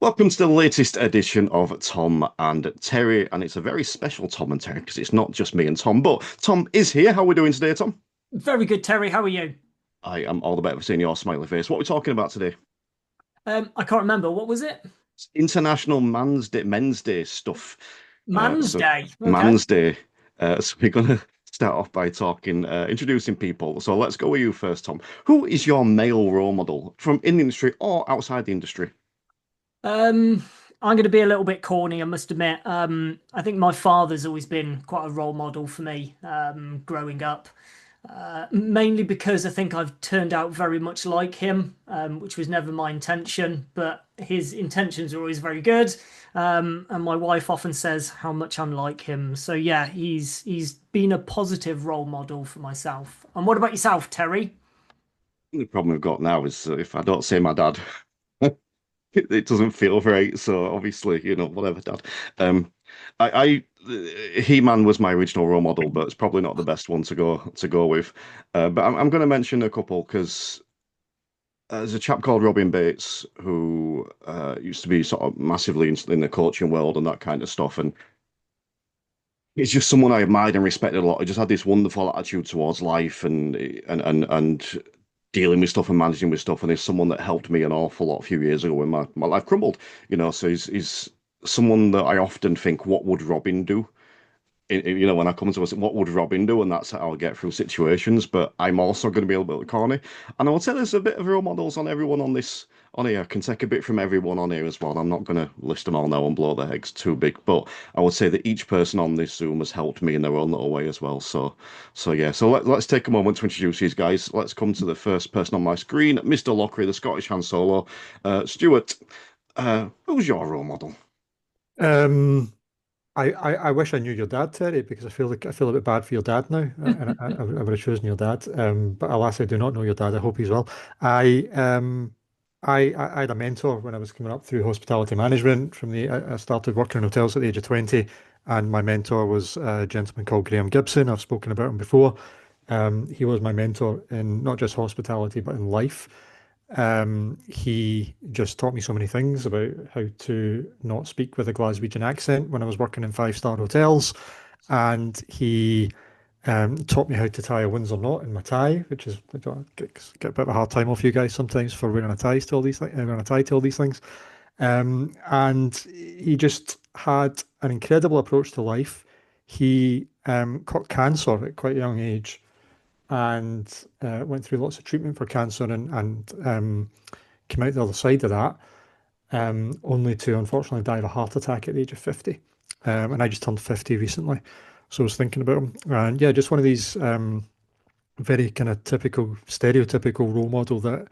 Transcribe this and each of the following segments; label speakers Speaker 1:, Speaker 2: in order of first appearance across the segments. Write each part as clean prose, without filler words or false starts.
Speaker 1: Welcome to the latest edition of Tom and Terry, and it's a very special Tom and Terry because it's not just me and Tom, but Tom is here. How are we doing today, Tom?
Speaker 2: Very good, Terry. How are you?
Speaker 1: I am all the better for seeing your smiley face. What are we talking about today?
Speaker 2: I can't remember. What was it?
Speaker 1: It's International Men's Day stuff.
Speaker 2: Man's
Speaker 1: So
Speaker 2: Day. Okay.
Speaker 1: Man's Day. So we're gonna start off by introducing people. So let's go with you first, Tom. Who is your male role model from in the industry or outside the industry?
Speaker 2: Um, I'm going to be a little bit corny, I must admit. I think my father's always been quite a role model for me, growing up. Mainly because I think I've turned out very much like him, which was never my intention, but his intentions are always very good. And my wife often says how much I'm like him. So yeah, he's been a positive role model for myself. And what about yourself, Terry?
Speaker 1: The problem we've got now is if I don't say my dad. It doesn't feel right. So obviously, whatever, Dad. Um, He-Man was my original role model, but it's probably not the best one to go with. But I'm going to mention a couple because there's a chap called Robin Bates who used to be sort of massively in the coaching world and that kind of stuff, and he's just someone I admired and respected a lot. He just had this wonderful attitude towards life and dealing with stuff and managing with stuff. And he's someone that helped me an awful lot a few years ago when my life crumbled. So he's someone that I often think, what would Robin do? When I come to us, what would Robin do? And that's how I'll get through situations. But I'm also going to be a little bit corny. And I will say there's a bit of role models on everyone on here. I can take a bit from everyone on here as well. I'm not going to list them all now and blow their heads too big. But I would say that each person on this Zoom has helped me in their own little way as well. So yeah. So let's take a moment to introduce these guys. Let's come to the first person on my screen, Mr. Lochrie, the Scottish Han Solo. Stewart, who's your role model?
Speaker 3: Um, I wish I knew your dad, Terry, because I feel a bit bad for your dad now, and I would have chosen your dad. But alas, I do not know your dad. I hope he's well. I I had a mentor when I was coming up through hospitality management. I started working in hotels at the age of 20, and my mentor was a gentleman called Graham Gibson. I've spoken about him before. He was my mentor in not just hospitality but in life. He just taught me so many things about how to not speak with a Glaswegian accent when I was working in five-star hotels. And he taught me how to tie a Windsor knot in my tie, which is I get a bit of a hard time off you guys sometimes for wearing a tie to all these things, wearing a tie to all these things. And he just had an incredible approach to life. He caught cancer at quite a young age and went through lots of treatment for cancer and came out the other side of that, only to unfortunately die of a heart attack at the age of 50. And I just turned 50 recently. So I was thinking about him. And yeah, just one of these very kind of typical, stereotypical role model that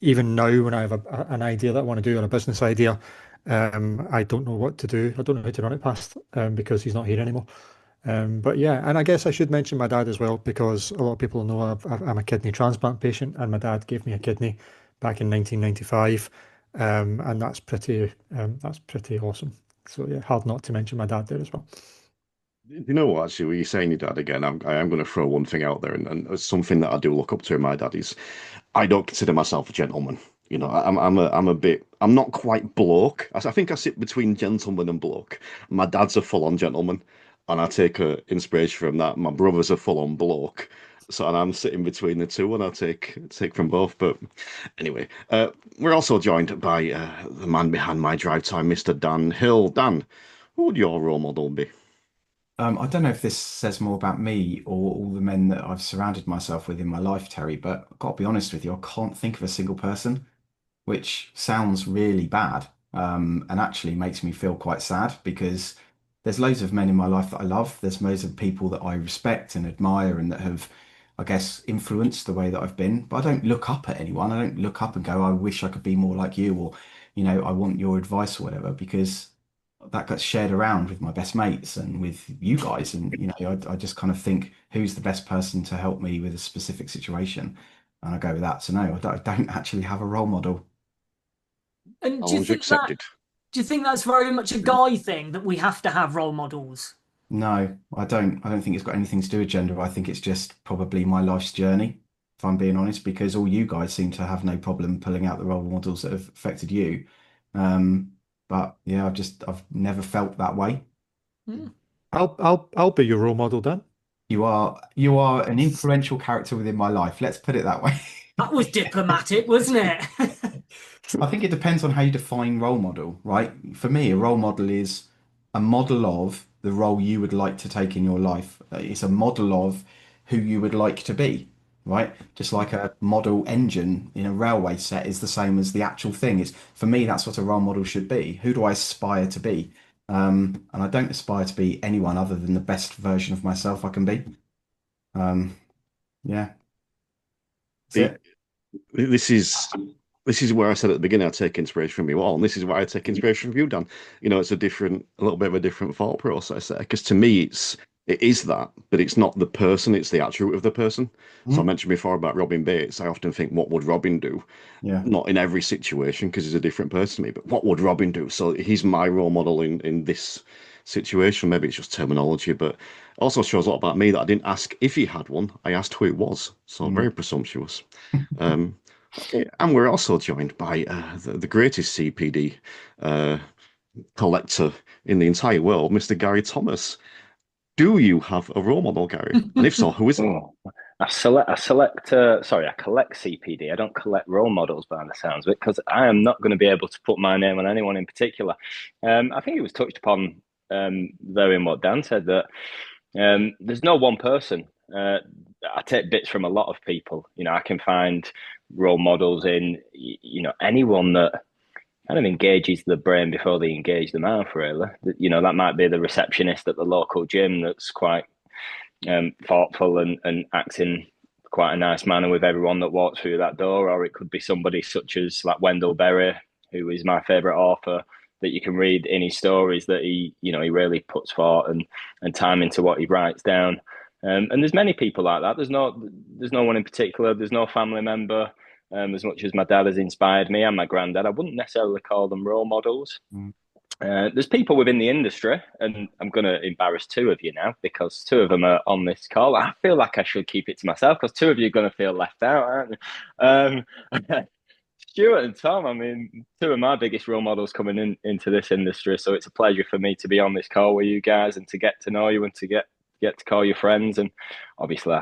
Speaker 3: even now, when I have an idea that I want to do or a business idea, I don't know what to do. I don't know how to run it past because he's not here anymore. But yeah, and I guess I should mention my dad as well because a lot of people know I'm a kidney transplant patient, and my dad gave me a kidney back in 1995, and that's pretty awesome. So yeah, hard not to mention my dad there as well.
Speaker 1: You know what, actually, when you're saying your dad again, I am going to throw one thing out there, and it's something that I do look up to in my dad is I don't consider myself a gentleman. I'm not quite bloke. I think I sit between gentleman and bloke. My dad's a full-on gentleman, and I take inspiration from that. My brother's a full-on bloke, so and I'm sitting between the two, and I take from both. But anyway, we're also joined by the man behind my drive time, Mr. Dan Hill. Dan, who would your role model be?
Speaker 4: I don't know if this says more about me or all the men that I've surrounded myself with in my life, Terry, but I've got to be honest with you, I can't think of a single person, which sounds really bad, and actually makes me feel quite sad because there's loads of men in my life that I love. There's loads of people that I respect and admire and that have, I guess, influenced the way that I've been. But I don't look up at anyone. I don't look up and go, I wish I could be more like you, or, I want your advice or whatever, because that gets shared around with my best mates and with you guys. And, I just kind of think who's the best person to help me with a specific situation. And I go with that. So no, I don't actually have a role model.
Speaker 2: And
Speaker 1: Challenge accepted.
Speaker 2: do you think that's very much a guy thing that we have to have role models?
Speaker 4: No, I don't. I don't think it's got anything to do with gender. I think it's just probably my life's journey, if I'm being honest, because all you guys seem to have no problem pulling out the role models that have affected you. Um, but yeah, I've never felt that way.
Speaker 2: Hmm.
Speaker 3: I'll be your role model, Dan.
Speaker 4: You are an influential character within my life. Let's put it that way.
Speaker 2: That was diplomatic, wasn't it?
Speaker 4: I think it depends on how you define role model, right? For me, a role model is a model of the role you would like to take in your life. It's a model of who you would like to be, right? Just like a model engine in a railway set is the same as the actual thing. Is for me, that's what a role model should be. Who do I aspire to be? And I don't aspire to be anyone other than the best version of myself I can be. Um, yeah,
Speaker 1: See,
Speaker 4: that's
Speaker 1: this is this is where I said at the beginning I take inspiration from you all, and this is why I take inspiration from you, Dan. It's a little bit of a different thought process there, because to me it is that, but it's not the person, it's the attribute of the person. So I
Speaker 4: it.
Speaker 1: mentioned before about Robin Bates. I often think, what would Robin do?
Speaker 4: Yeah.
Speaker 1: Not in every situation because he's a different person to me, but what would Robin do? So he's my role model in this situation. Maybe it's just terminology, but it also shows a lot about me that I didn't ask if he had one. I asked who it was. So
Speaker 4: Mm.
Speaker 1: very presumptuous. Um, okay, and we're also joined by the greatest CPD uh, collector in the entire world, Mr. Garry Thomas. Do you have a role model, Gary? And if so, who is it?
Speaker 5: Oh, I collect CPD. I don't collect role models by the sounds of it because I am not going to be able to put my name on anyone in particular. I think it was touched upon there in what Dan said that there's no one person. I take bits from a lot of people. I can find role models in anyone that kind of engages the brain before they engage the mouth. Really, that might be the receptionist at the local gym that's quite thoughtful and acts in quite a nice manner with everyone that walks through that door, or it could be somebody such as like Wendell Berry, who is my favourite author, that you can read in his stories that he really puts thought and time into what he writes down. And there's many people like that. There's no one in particular. There's no family member. As much as my dad has inspired me and my granddad, I wouldn't necessarily call them role models.
Speaker 4: Mm.
Speaker 5: There's people within the industry, and I'm going to embarrass two of you now because two of them are on this call. I feel like I should keep it to myself because two of you are going to feel left out, aren't you? Stewart and Tom, I mean, two of my biggest role models coming into this industry. So it's a pleasure for me to be on this call with you guys and to get to know you and to get to call you friends. And obviously,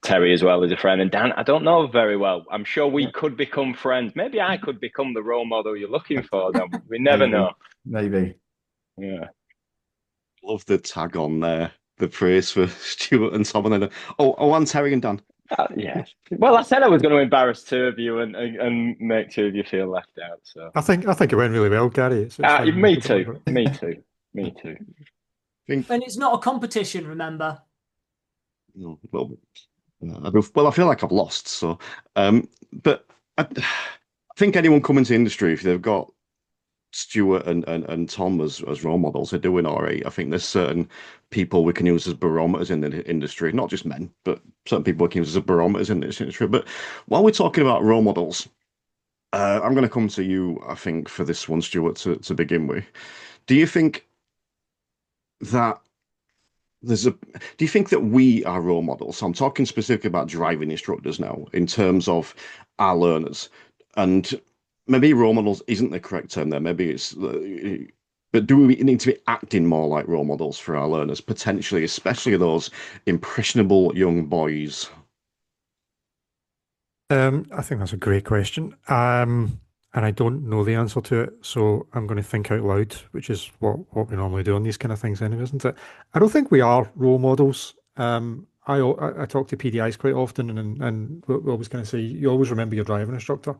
Speaker 5: Terry as well as a friend, and Dan I don't know very well. I'm sure we could become friends. Maybe I could become the role model you're looking for. Dan, we never
Speaker 4: Maybe,
Speaker 5: know.
Speaker 4: maybe.
Speaker 5: Yeah.
Speaker 1: Love the tag on there. The praise for Stuart and Tom, and then and Terry and Dan.
Speaker 5: Yeah. Well, I said I was going to embarrass two of you and make two of you feel left out. So,
Speaker 3: I think it went really well, Gary. It's fine.
Speaker 5: me too. Me too. Me too.
Speaker 1: Think
Speaker 2: And it's not a competition, remember?
Speaker 1: no, well, I feel like I've lost. So, but I think anyone coming to industry, if they've got Stuart and Tom as role models, are doing all right. I think there's certain people we can use as barometers in the industry, not just men, but certain people we can use as barometers in this industry. But while we're talking about role models, I'm going to come to you, I think, for this one, Stuart, to begin with. Do you think that do you think that we are role models? So I'm talking specifically about driving instructors now, in terms of our learners, and maybe role models isn't the correct term there. Maybe it's, but do we need to be acting more like role models for our learners, potentially, especially those impressionable young boys?
Speaker 3: I think that's a great question. And I don't know the answer to it, so I'm going to think out loud, which is what we normally do on these kind of things anyway, isn't it? I don't think we are role models. I talk to PDIs quite often, and we always kind of say, you always remember your driving instructor.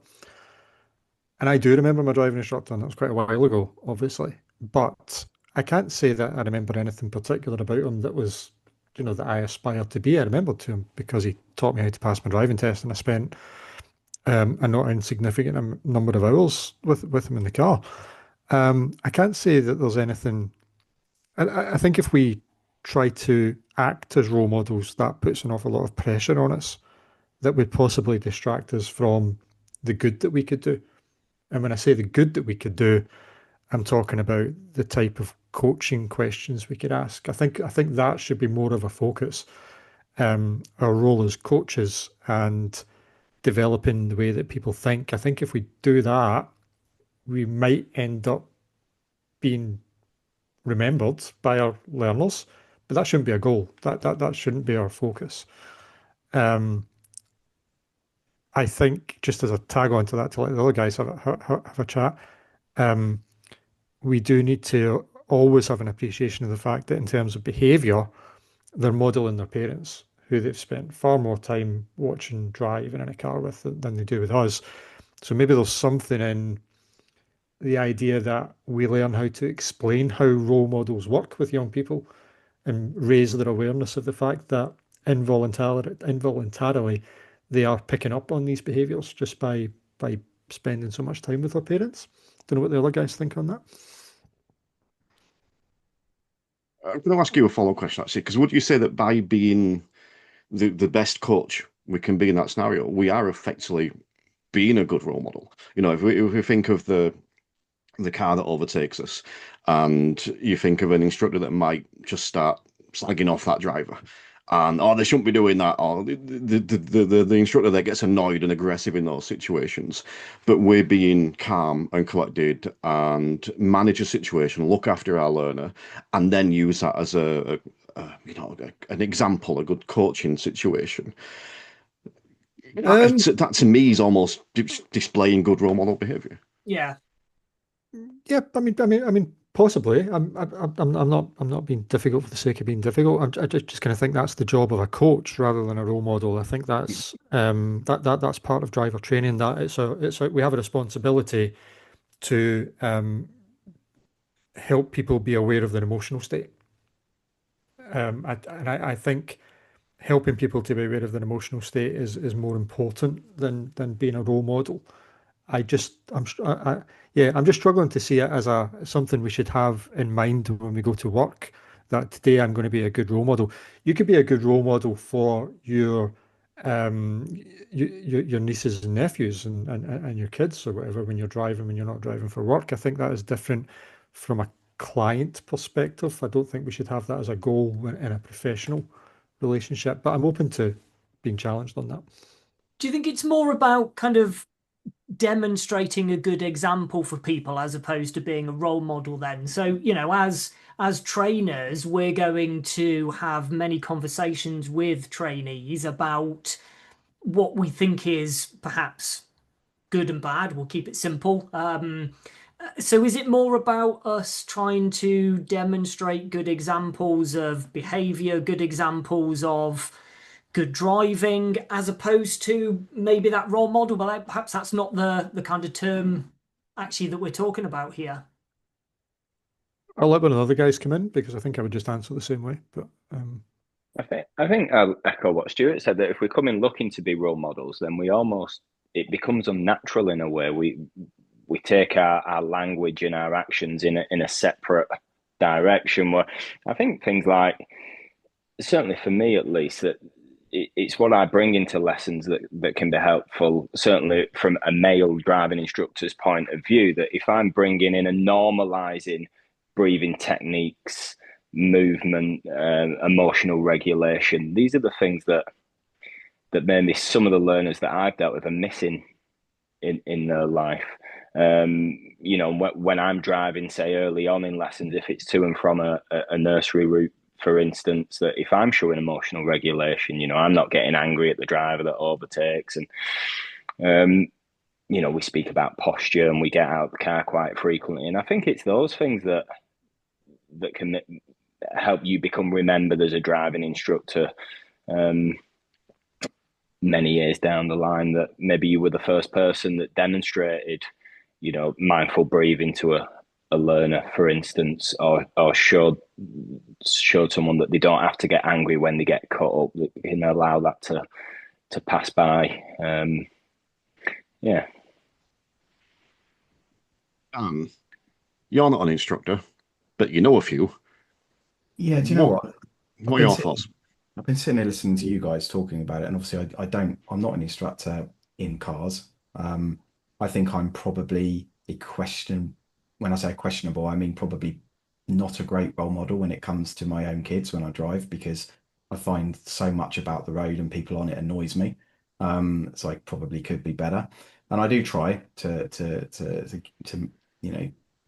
Speaker 3: And I do remember my driving instructor, and that was quite a while ago, obviously. But I can't say that I remember anything particular about him that was, that I aspired to be. I remembered to him because he taught me how to pass my driving test, and I spent a not insignificant number of hours with him in the car. I can't say that there's anything. I think if we try to act as role models, that puts an awful lot of pressure on us that would possibly distract us from the good that we could do. And when I say the good that we could do, I'm talking about the type of coaching questions we could ask. I think that should be more of a focus. Our role as coaches and developing the way that people think. I think if we do that, we might end up being remembered by our learners, but that shouldn't be a goal. That shouldn't be our focus. I think just as a tag on to that, to let the other guys have a chat, we do need to always have an appreciation of the fact that in terms of behaviour, they're modelling their parents, who they've spent far more time watching drive in a car with than they do with us. So maybe there's something in the idea that we learn how to explain how role models work with young people and raise their awareness of the fact that involuntarily they are picking up on these behaviours just by spending so much time with their parents. Don't know what the other guys think on that.
Speaker 1: I'm going to ask you a follow-up question, actually, because would you say that by being the best coach we can be in that scenario, we are effectively being a good role model? You know, if we think of the car that overtakes us, and you think of an instructor that might just start slagging off that driver, and they shouldn't be doing that, or the instructor that gets annoyed and aggressive in those situations, but we're being calm and collected and manage a situation, look after our learner, and then use that as an example, a good coaching situation. That to me is almost displaying good role model behavior.
Speaker 2: Yeah.
Speaker 3: Yeah, I mean, possibly. I'm not being difficult for the sake of being difficult. I just kind of think that's the job of a coach rather than a role model. I think that's that's part of driver training. That we have a responsibility to help people be aware of their emotional state. I think helping people to be aware of their emotional state is more important than being a role model. I'm just struggling to see it as something we should have in mind when we go to work. That today I'm going to be a good role model. You could be a good role model for your nieces and nephews and your kids or whatever when you're driving, when you're not driving for work. I think that is different from a client perspective. I don't think we should have that as a goal in a professional relationship, but I'm open to being challenged on that.
Speaker 2: Do you think it's more about kind of demonstrating a good example for people as opposed to being a role model then? So, you know, as trainers, we're going to have many conversations with trainees about what we think is perhaps good and bad. We'll keep it simple. So is it more about us trying to demonstrate good examples of behavior, good examples of good driving, as opposed to maybe that role model? But perhaps that's not the kind of term actually that we're talking about here.
Speaker 3: I'll let one of the other guys come in because I think I would just answer the same way. But
Speaker 5: I think I'll echo what Stewart said, that if we come in looking to be role models, then it becomes unnatural in a way. We take our language and our actions in a separate direction. Where I think things like, certainly for me at least, that it's what I bring into lessons that can be helpful, certainly from a male driving instructor's point of view, that if I'm bringing in and normalizing breathing techniques, movement, emotional regulation, these are the things that maybe some of the learners that I've dealt with are missing in their life. You know, when I'm driving, say early on in lessons, if it's to and from a nursery route, for instance, that if I'm showing emotional regulation, you know, I'm not getting angry at the driver that overtakes. And, you know, we speak about posture and we get out of the car quite frequently. And I think it's those things that can help you become remembered as a driving instructor many years down the line, that maybe you were the first person that demonstrated, you know, mindful breathing to a learner, for instance, or showed someone that they don't have to get angry when they get caught up, that can allow that to pass by. Yeah.
Speaker 1: You're not an instructor, but you know a few.
Speaker 4: Yeah, do you know what?
Speaker 1: What are your thoughts?
Speaker 4: I've been sitting here listening to you guys talking about it, and obviously I'm not an instructor in cars. I think I'm probably when I say questionable, I mean probably not a great role model when it comes to my own kids when I drive, because I find so much about the road and people on it annoys me. So I probably could be better. And I do try to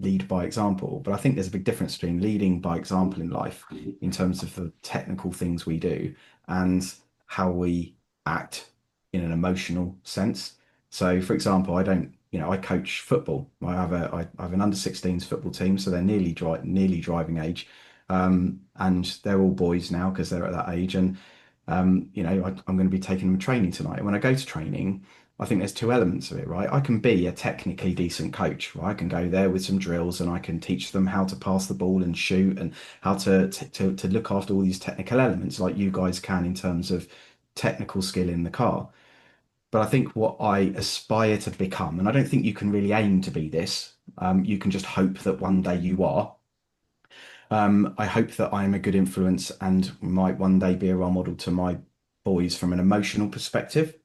Speaker 4: lead by example. But I think there's a big difference between leading by example in life in terms of the technical things we do and how we act in an emotional sense. So, for example, I don't, I coach football. I have an under 16s football team, so they're nearly driving age, and they're all boys now because they're at that age. And I'm going to be taking them training tonight. And when I go to training, I think there's two elements of it, right? I can be a technically decent coach, right? I can go there with some drills and I can teach them how to pass the ball and shoot and how to look after all these technical elements like you guys can in terms of technical skill in the car. But I think what I aspire to become, and I don't think you can really aim to be this, you can just hope that one day you are. I hope that I am a good influence and might one day be a role model to my boys from an emotional perspective.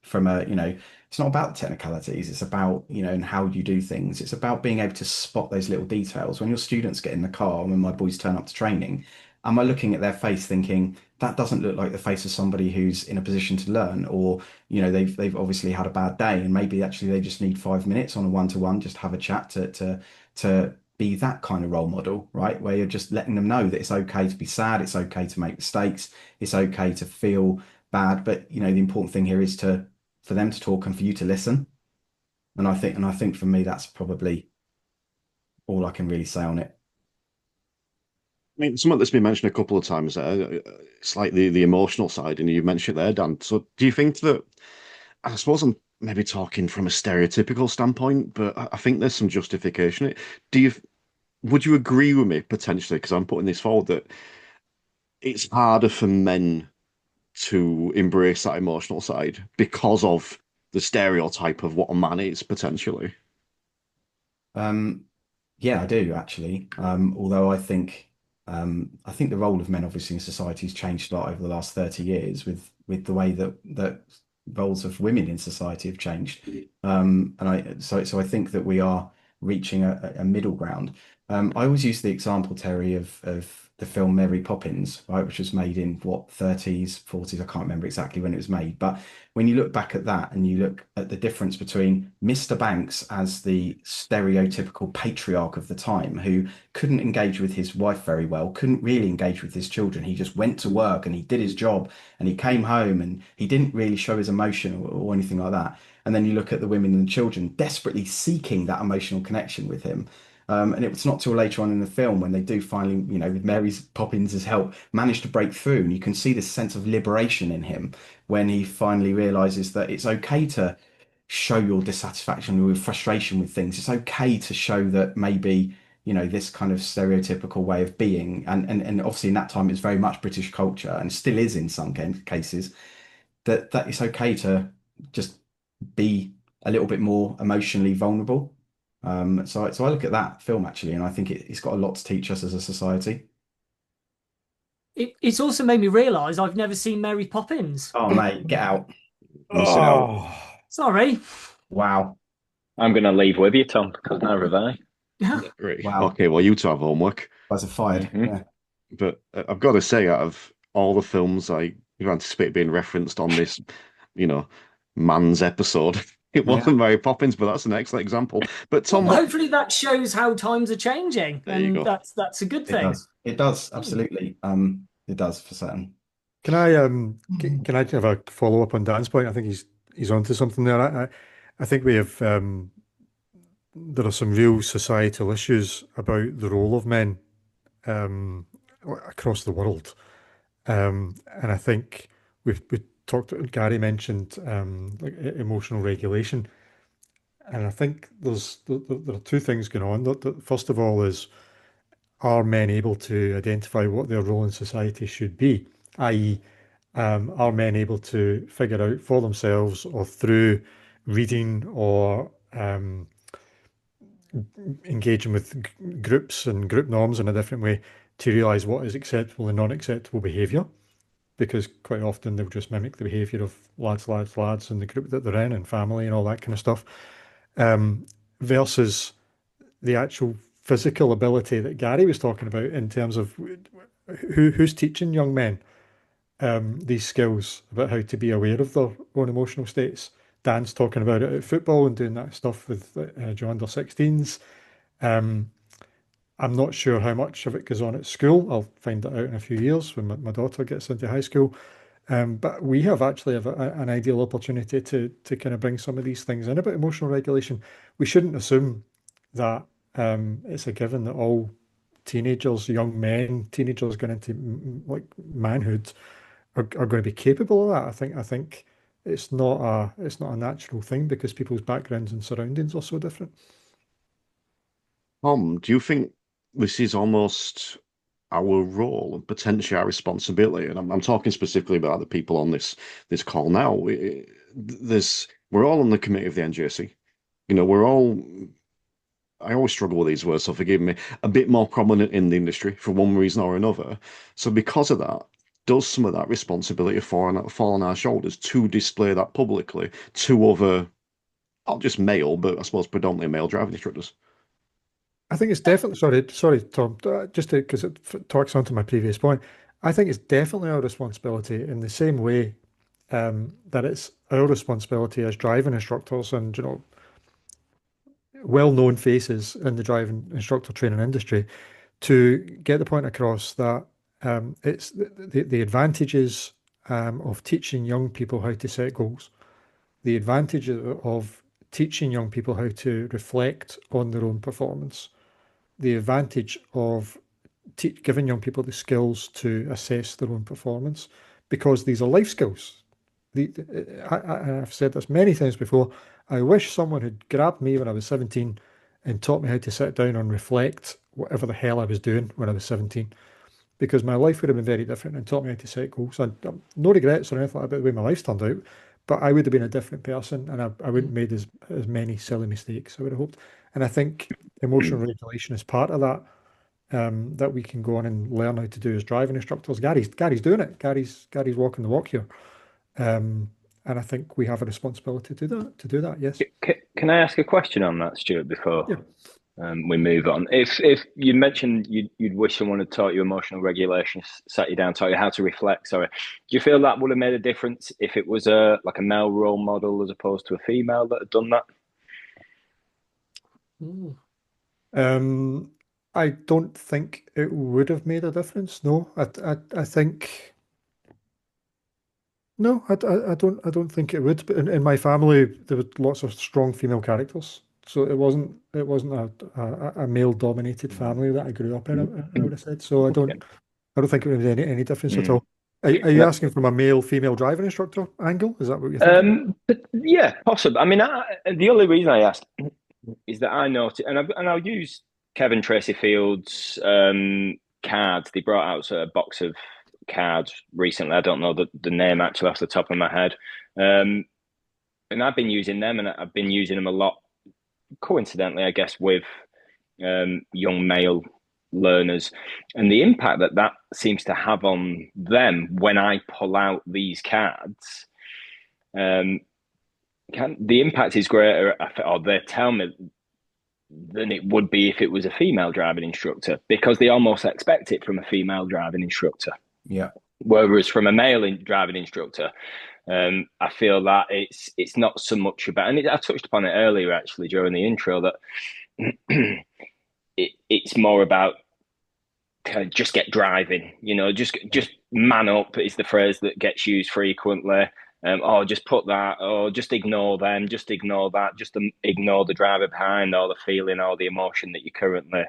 Speaker 4: It's not about technicalities. It's about, and how you do things. It's about being able to spot those little details. When your students get in the car, when my boys turn up to training, am I looking at their face thinking that doesn't look like the face of somebody who's in a position to learn, or they've obviously had a bad day and maybe actually they just need 5 minutes on a one-to-one, just have a chat to be that kind of role model, right? Where you're just letting them know that it's okay to be sad, it's okay to make mistakes, it's okay to feel bad, but the important thing here is for them to talk and for you to listen. And I think for me that's probably all I can really say on it.
Speaker 1: I mean, something that's been mentioned a couple of times there, it's like the emotional side, and you mentioned it there, Dan. So do you think that, I suppose I'm maybe talking from a stereotypical standpoint, but I think there's some justification. Do you, would you agree with me potentially, because I'm putting this forward, that it's harder for men to embrace that emotional side because of the stereotype of what a man is potentially?
Speaker 4: Um, yeah, I do actually. Although I think the role of men obviously in society has changed a lot over the last 30 years with the way that roles of women in society have changed. And I think that we are reaching a middle ground. I always use the example, Terry, of the film Mary Poppins, right, which was made in what, 30s, 40s, I can't remember exactly when it was made. But when you look back at that and you look at the difference between Mr. Banks as the stereotypical patriarch of the time who couldn't engage with his wife very well, couldn't really engage with his children. He just went to work and he did his job and he came home and he didn't really show his emotion or anything like that. And then you look at the women and the children desperately seeking that emotional connection with him. And it was not till later on in the film when they do finally, with Mary's Poppins' help, manage to break through. And you can see this sense of liberation in him when he finally realizes that it's okay to show your dissatisfaction or your frustration with things. It's okay to show that maybe, this kind of stereotypical way of being. And obviously in that time, it's very much British culture and still is in some cases, that it's okay to just be a little bit more emotionally vulnerable. So I look at that film actually, and I think it's got a lot to teach us as a society.
Speaker 2: It's also made me realise I've never seen Mary Poppins.
Speaker 4: Oh, mate, get out.
Speaker 1: Missing out.
Speaker 3: Oh,
Speaker 2: Sorry.
Speaker 4: Wow.
Speaker 5: I'm going to leave with you, Tom, because now have I.
Speaker 1: Right.
Speaker 4: Wow.
Speaker 1: Okay, well, you two have homework.
Speaker 4: Guys are fired.
Speaker 5: Mhm.
Speaker 4: Yeah.
Speaker 1: But I've got to say, out of all the films you anticipate being referenced on this, you know, man's episode, it
Speaker 4: Yeah.
Speaker 1: wasn't Mary Poppins, but that's an excellent example. But Tom,
Speaker 2: Well, hopefully that shows how times are changing,
Speaker 1: there you
Speaker 2: and
Speaker 1: go.
Speaker 2: that's a good
Speaker 4: It
Speaker 2: thing.
Speaker 4: does. It does, absolutely. It does for certain.
Speaker 3: can I have a follow up on Dan's point? I think he's onto something there. I think we have there are some real societal issues about the role of men um, across the world. And I think we talked. Gary mentioned like emotional regulation, and I think there are two things going on. First of all, is are men able to identify what their role in society should be, i.e., are men able to figure out for themselves or through reading or engaging with groups and group norms in a different way to realise what is acceptable and non-acceptable behaviour? Because quite often they'll just mimic the behaviour of lads in the group that they're in and family and all that kind of stuff, versus the actual physical ability that Gary was talking about in terms of who's teaching young men these skills about how to be aware of their own emotional states. Dan's talking about it at football and doing that stuff with your under 16s. Um, I'm not sure how much of it goes on at school. I'll find that out in a few years when my daughter gets into high school. But we actually have an ideal opportunity to kind of bring some of these things in about emotional regulation. We shouldn't assume that it's a given that all teenagers, young men, teenagers going into like manhood are going to be capable of that. I think it's not a natural thing because people's backgrounds and surroundings are so different.
Speaker 1: Tom, do you think this is almost our role and potentially our responsibility? And I'm talking specifically about the people on this call now. We're all on the committee of the NJC. You know, we're all. I always struggle with these words, so forgive me. A bit more prominent in the industry for one reason or another. So because of that, does some of that responsibility fall on our shoulders to display that publicly to other, not just male, but I suppose predominantly male driving instructors?
Speaker 3: I think it's definitely, sorry, Tom, just because it talks on to my previous point. I think it's definitely our responsibility in the same way that it's our responsibility as driving instructors and, well-known faces in the driving instructor training industry to get the point across that it's the advantages of teaching young people how to set goals, the advantage of teaching young people how to reflect on their own performance, the advantage of giving young people the skills to assess their own performance, because these are life skills. I've said this many times before. I wish someone had grabbed me when I was 17 and taught me how to sit down and reflect whatever the hell I was doing when I was 17, because my life would have been very different and taught me how to set goals. No regrets or anything about the way my life's turned out, but I would have been a different person and I wouldn't have made as many silly mistakes, I would have hoped. And I think emotional regulation is part of that, that we can go on and learn how to do as driving instructors. Gary's doing it. Gary's walking the walk here. And I think we have a responsibility to do that. Yes.
Speaker 5: Can I ask a question on that, Stuart, before
Speaker 3: Yeah.
Speaker 5: we move on? If you mentioned you'd wish someone had taught you emotional regulation, sat you down, taught you how to reflect, sorry, do you feel that would have made a difference if it was a male role model as opposed to a female that had done that?
Speaker 3: I don't think it would have made a difference. No, I think. No, I don't think it would. But in my family, there were lots of strong female characters, so it wasn't a male dominated family that I grew up in. I would have said so. I don't think it would have any difference at all. Are you asking from a male female driving instructor angle? Is that what you're thinking?
Speaker 5: But yeah, possibly. I mean, the only reason I asked is that I noticed, and I'll use Kevin Tracy Field's cards. They brought out a box of cards recently. I don't know the name actually off the top of my head. And I've been using them, and I've been using them a lot, coincidentally, I guess, with young male learners, and the impact that seems to have on them when I pull out these cards. The impact is greater, or they tell me, than it would be if it was a female driving instructor, because they almost expect it from a female driving instructor.
Speaker 4: Yeah.
Speaker 5: Whereas from a male driving instructor, I feel that it's not so much about, and I touched upon it earlier actually during the intro, that it's more about kind of just get driving, just man up is the phrase that gets used frequently. Just put that, just ignore them, just ignore that, just ignore the driver behind, or the feeling, or the emotion that you're currently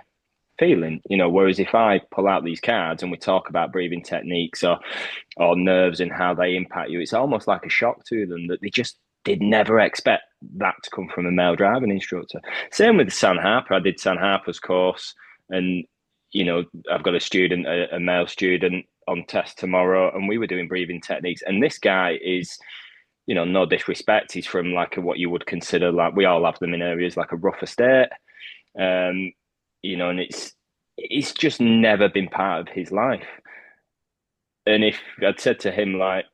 Speaker 5: feeling. Whereas if I pull out these cards and we talk about breathing techniques or nerves and how they impact you, it's almost like a shock to them that they'd never expect that to come from a male driving instructor. Same with San Harper. I did San Harper's course, and I've got a male student on test tomorrow, and we were doing breathing techniques, and this guy is, no disrespect, he's from like what you would consider, like, we all have them in areas like a rough estate, and it's just never been part of his life. And if I'd said to him like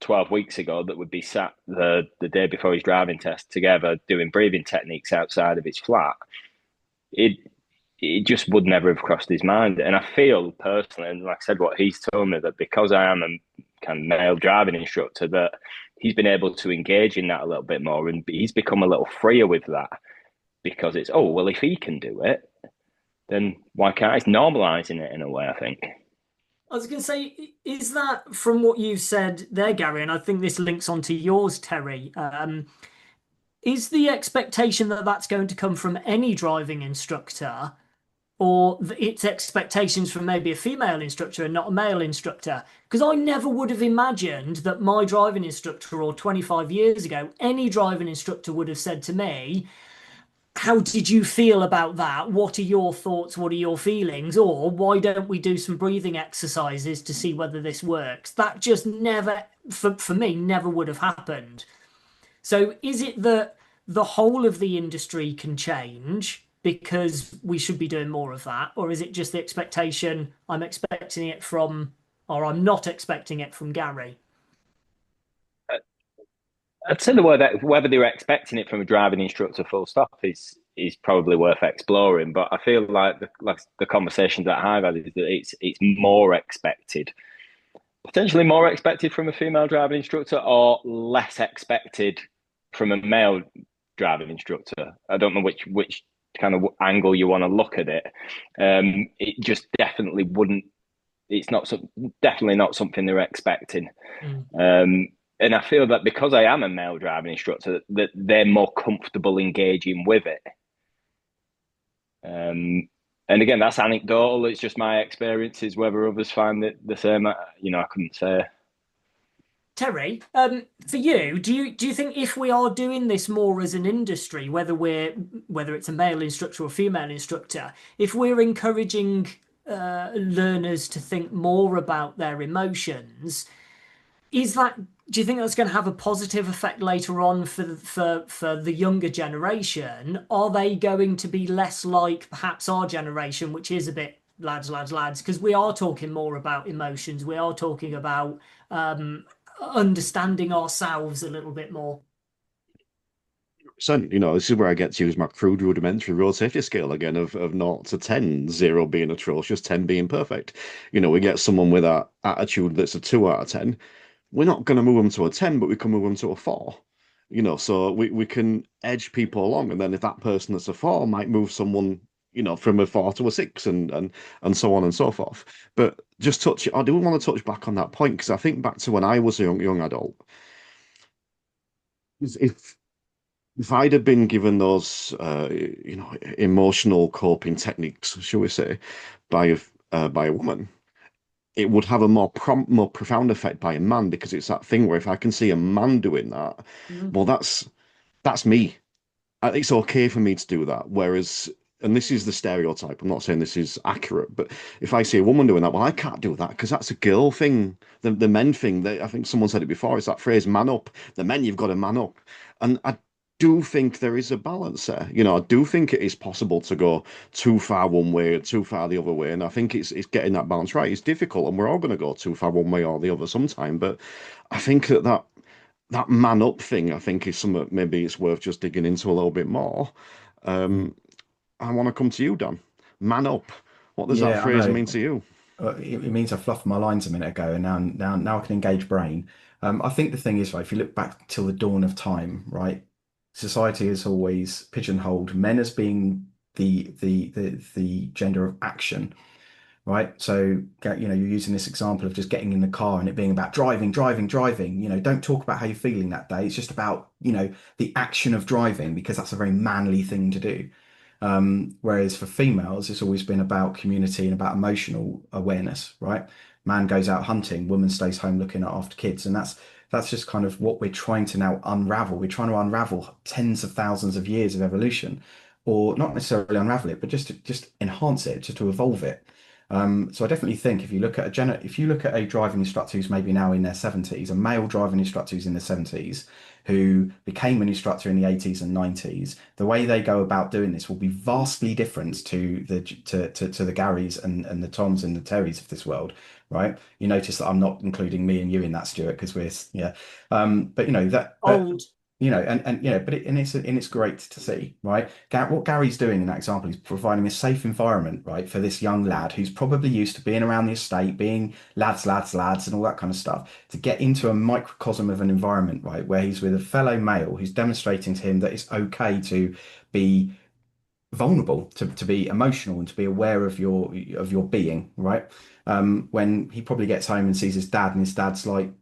Speaker 5: 12 weeks ago that we'd be sat the day before his driving test together doing breathing techniques outside of his flat, it just would never have crossed his mind. And I feel personally, and like I said, what he's told me, that because I am a kind of male driving instructor, that he's been able to engage in that a little bit more, and he's become a little freer with that because it's, oh, well, if he can do it, then why can't I? It's normalizing it in a way, I think.
Speaker 2: I was going to say, is that from what you said there, Garry, and I think this links onto yours, Terry, is the expectation that that's going to come from any driving instructor, or its expectations from maybe a female instructor and not a male instructor? Because I never would have imagined that my driving instructor, or 25 years ago, any driving instructor would have said to me, how did you feel about that? What are your thoughts? What are your feelings? Or why don't we do some breathing exercises to see whether this works? That just never, for me, never would have happened. So is it that the whole of the industry can change because we should be doing more of that? Or is it just the expectation, I'm expecting it from, or I'm not expecting it from Garry?
Speaker 5: I'd say the word that whether they're expecting it from a driving instructor full stop is probably worth exploring. But I feel like the conversations that I've had is that it's more expected, potentially more expected from a female driving instructor, or less expected from a male driving instructor. I don't know which kind of angle you want to look at it. It just definitely wouldn't. It's not definitely not something they're expecting. And I feel that because I am a male driving instructor, that they're more comfortable engaging with it. And again, that's anecdotal. It's just my experiences. Whether others find it the same, I couldn't say.
Speaker 2: Terry, for you, do you think if we are doing this more as an industry, whether it's a male instructor or female instructor, if we're encouraging learners to think more about their emotions, do you think that's going to have a positive effect later on for the younger generation? Are they going to be less like perhaps our generation, which is a bit lads? Because we are talking more about emotions. We are talking about understanding ourselves a little bit more.
Speaker 1: So, this is where I get to use my crude rudimentary road safety scale again of 0 to 10, 0 being atrocious, 10 being perfect. We get someone with that attitude that's a 2 out of 10. We're not going to move them to a 10, but we can move them to a 4. So we can edge people along. And then if that person that's a 4 might move someone, from a 4 to a 6 and so on and so forth. But I do want to touch back on that point, because I think back to when I was a young adult. If I'd have been given those, emotional coping techniques, shall we say, by a woman, it would have a more profound effect by a man, because it's that thing where if I can see a man doing that, well, that's me. It's okay for me to do that. Whereas, and this is the stereotype, I'm not saying this is accurate, but if I see a woman doing that, well, I can't do that because that's a girl thing. The men thing, I think someone said it before, it's that phrase, man up. The men, you've got to man up. And I do think there is a balance there. I do think it is possible to go too far one way or too far the other way. And I think it's getting that balance right. It's difficult, and we're all going to go too far one way or the other sometime. But I think that man up thing, I think, is something maybe it's worth just digging into a little bit more. I want to come to you, Dan. Man up. What does that phrase mean to you?
Speaker 4: It means I fluffed my lines a minute ago, and now I can engage brain. I think the thing is, right, if you look back till the dawn of time, right, society has always pigeonholed men as being the gender of action, right? So, you're using this example of just getting in the car and it being about driving. Don't talk about how you're feeling that day. It's just about, the action of driving, because that's a very manly thing to do. Whereas for females, it's always been about community and about emotional awareness, right? Man goes out hunting, woman stays home looking after kids. And that's just kind of what we're trying to now unravel. We're trying to unravel tens of thousands of years of evolution, or not necessarily unravel it, but just enhance it, just to evolve it. So I definitely think if you look at a driving instructor who's maybe now in their 70s, a male driving instructor who's in their 70s, who became an instructor in the 80s and 90s, the way they go about doing this will be vastly different to the Garrys and the Toms and the Terrys of this world, right? You notice that I'm not including me and you in that, Stuart, because we're but that
Speaker 2: old.
Speaker 4: but it's great to see, right? What Gary's doing in that example is providing a safe environment, right, for this young lad who's probably used to being around the estate, being lads, lads, lads, and all that kind of stuff, to get into a microcosm of an environment, right, where he's with a fellow male who's demonstrating to him that it's okay to be vulnerable, to be emotional, and to be aware of your being, right? When he probably gets home and sees his dad, and his dad's like,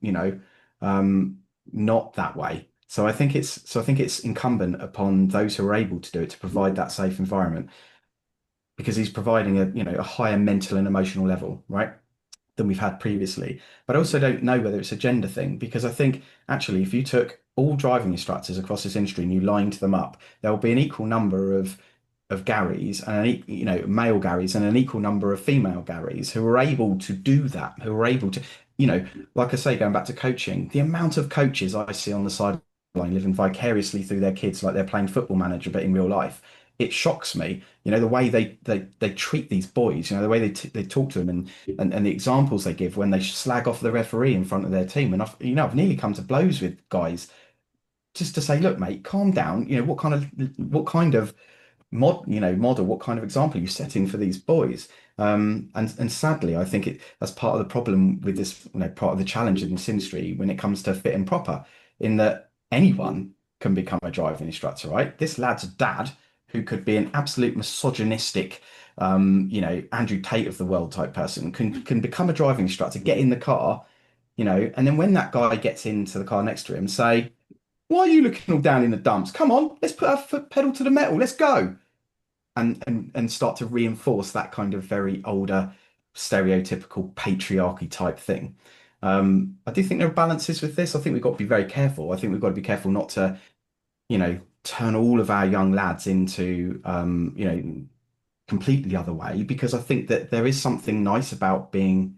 Speaker 4: not that way. So I think it's incumbent upon those who are able to do it to provide that safe environment, because he's providing a higher mental and emotional level, right, than we've had previously. But I also don't know whether it's a gender thing, because I think actually if you took all driving instructors across this industry and you lined them up, there will be an equal number of Garys and male Garys and an equal number of female Garys who are able to do that, who are able to, like I say, going back to coaching, the amount of coaches I see on the sideline living vicariously through their kids like they're playing Football Manager, but in real life, it shocks me. The way they treat these boys, the way they talk to them, and the examples they give when they slag off the referee in front of their team. And I've nearly come to blows with guys just to say, look, mate, calm down. What kind of model, what kind of example are you setting for these boys? And sadly, I think that's part of the problem with this, part of the challenge in this industry when it comes to fit and proper, in that anyone can become a driving instructor, right? This lad's dad, who could be an absolute misogynistic, Andrew Tate of the world type person, can become a driving instructor, get in the car, and then when that guy gets into the car next to him, say, why are you looking all down in the dumps? Come on, let's put our foot pedal to the metal. Let's go. And start to reinforce that kind of very older, stereotypical patriarchy type thing. I do think there are balances with this. I think we've got to be very careful. I think we've got to be careful not to, turn all of our young lads into, completely the other way, because I think that there is something nice about being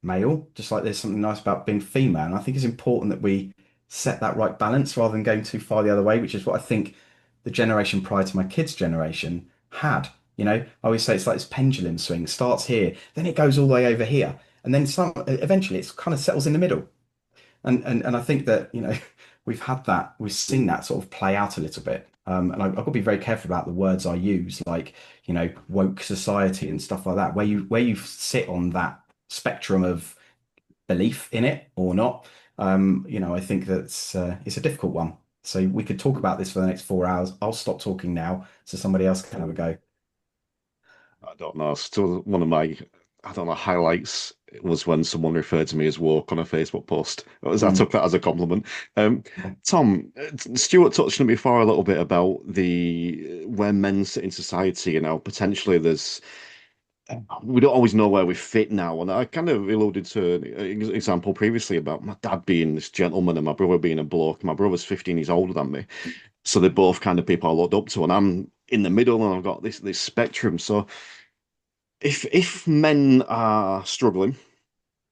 Speaker 4: male, just like there's something nice about being female. And I think it's important that we set that right balance rather than going too far the other way, which is what I think the generation prior to my kids' generation had. I always say it's like this pendulum swing, starts here, then it goes all the way over here, and then eventually it's kind of settles in the middle. And I think that, we've seen that sort of play out a little bit. And I've got to be very careful about the words I use, like, woke society and stuff like that, where you sit on that spectrum of belief in it or not. I think that's it's a difficult one. So we could talk about this for the next 4 hours. I'll stop talking now so somebody else can have a go.
Speaker 1: I don't know. Still, one of my, I don't know, highlights was when someone referred to me as woke on a Facebook post. I
Speaker 4: Mm.
Speaker 1: took that as a compliment. Tom, Stuart touched on it before a little bit about the where men sit in society and how potentially we don't always know where we fit now. And I kind of alluded to an example previously about my dad being this gentleman and my brother being a bloke. My brother's 15 years older than me. So they're both kind of people I looked up to, and I'm in the middle and I've got this spectrum. So if men are struggling,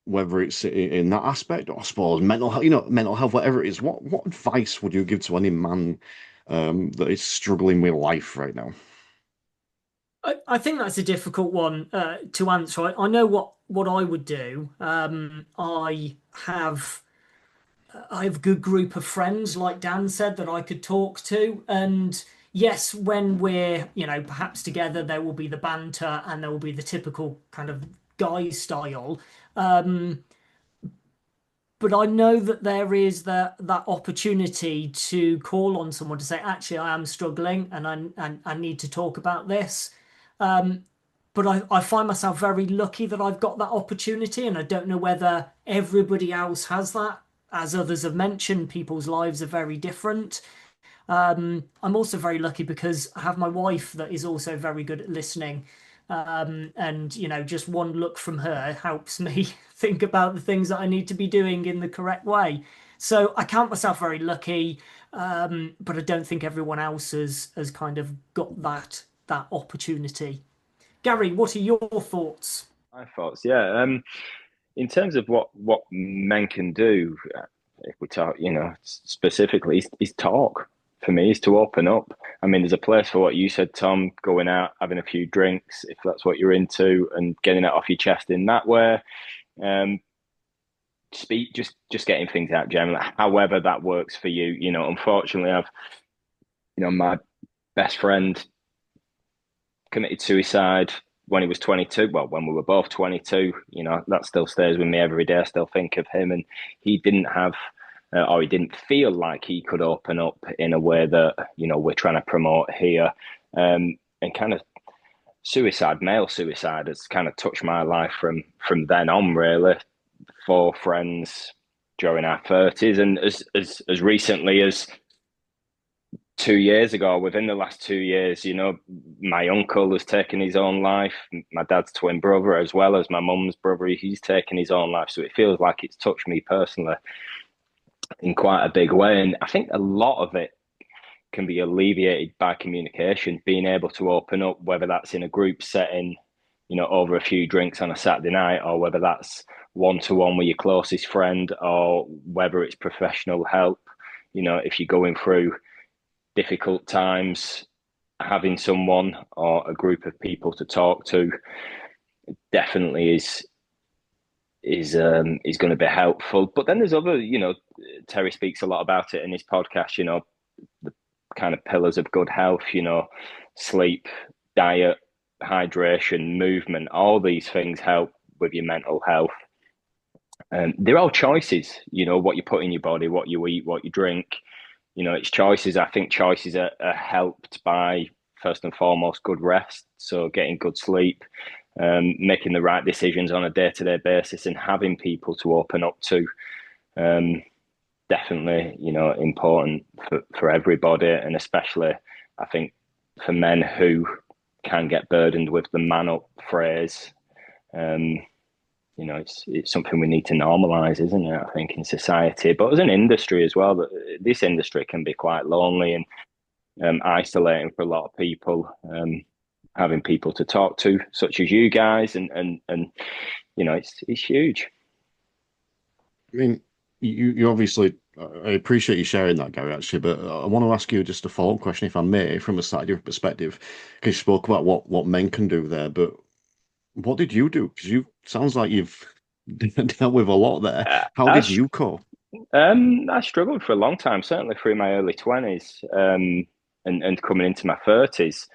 Speaker 1: whether it's in that aspect or I suppose mental health, mental health, whatever it is, what advice would you give to any man that is struggling with life right now?
Speaker 2: I think that's a difficult one to answer. I know what I would do. I have a good group of friends, like Dan said, that I could talk to. And yes, when we're, perhaps together, there will be the banter and there will be the typical kind of guy style. Um, but I know that there is that opportunity to call on someone to say, actually, I am struggling and I need to talk about this. Um, but I find myself very lucky that I've got that opportunity, and I don't know whether everybody else has that. As others have mentioned, people's lives are very different. I'm also very lucky because I have my wife that is also very good at listening. And, just one look from her helps me think about the things that I need to be doing in the correct way. So I count myself very lucky, but I don't think everyone else has kind of got that opportunity. Gary, what are your thoughts?
Speaker 5: My thoughts, yeah. In terms of what men can do, if we talk, specifically, is talk. For me, is to open up. I mean, there's a place for what you said, Tom, going out, having a few drinks, if that's what you're into, and getting it off your chest in that way. speak, just getting things out generally, however that works for you. You know, unfortunately, my best friend committed suicide when he was 22. Well, when we were both 22, you know, that still stays with me every day. I still think of him, and he didn't have, or he didn't feel like he could open up in a way that, you know, we're trying to promote here. And kind of male suicide has kind of touched my life from then on, really. 4 friends during our 30s, and as recently as 2 years ago, within the last 2 years, you know, my uncle has taken his own life. My dad's twin brother, as well as my mum's brother, he's taken his own life. So it feels like it's touched me personally in quite a big way. And I think a lot of it can be alleviated by communication, being able to open up, whether that's in a group setting, you know, over a few drinks on a Saturday night, or whether that's one-to-one with your closest friend, or whether it's professional help. You know, if you're going through difficult times, having someone or a group of people to talk to definitely is going to be helpful. But then there's other, you know, Terry speaks a lot about it in his podcast, you know, the kind of pillars of good health, you know, sleep, diet, hydration, movement, all these things help with your mental health. They're all choices, you know, what you put in your body, what you eat, what you drink. You know, it's choices. I think choices are helped by, first and foremost, good rest. So getting good sleep, making the right decisions on a day-to-day basis, and having people to open up to. Definitely, you know, important for everybody, and especially, I think, for men who can get burdened with the man up phrase. You know, it's something we need to normalise, isn't it? I think in society, but as an industry as well. This industry can be quite lonely and isolating for a lot of people. Having people to talk to, such as you guys, and you know, it's huge.
Speaker 1: I mean, you obviously, I appreciate you sharing that, Gary, actually, but I want to ask you just a follow-up question, if I may, from a slightly different perspective, because you spoke about what men can do there, but what did you do? Because you sounds like you've dealt with a lot there. How
Speaker 5: I,
Speaker 1: did you cope?
Speaker 5: I struggled for a long time, certainly through my early 20s, and coming into my 30s.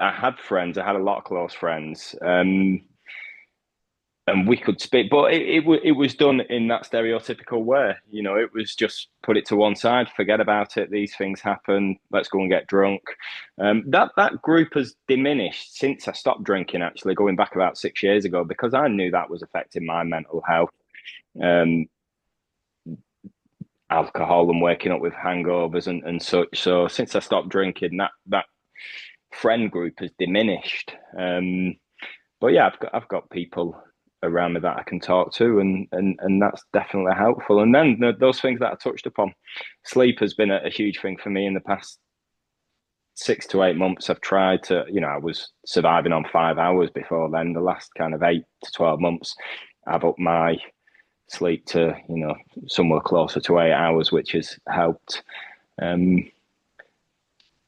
Speaker 5: I had friends, I had a lot of close friends, and we could speak, but it was done in that stereotypical way. You know, it was just put it to one side, forget about it. These things happen. Let's go and get drunk. That group has diminished since I stopped drinking. Actually, going back about 6 years ago, because I knew that was affecting my mental health. Alcohol and waking up with hangovers and such. So since I stopped drinking, that friend group has diminished. But yeah, I've got people around me that I can talk to, and that's definitely helpful. And then those things that I touched upon, sleep has been a huge thing for me in the past 6 to 8 months. I've tried to, you know, I was surviving on 5 hours before then. The last kind of 8 to 12 months, I've upped my sleep to, you know, somewhere closer to 8 hours, which has helped.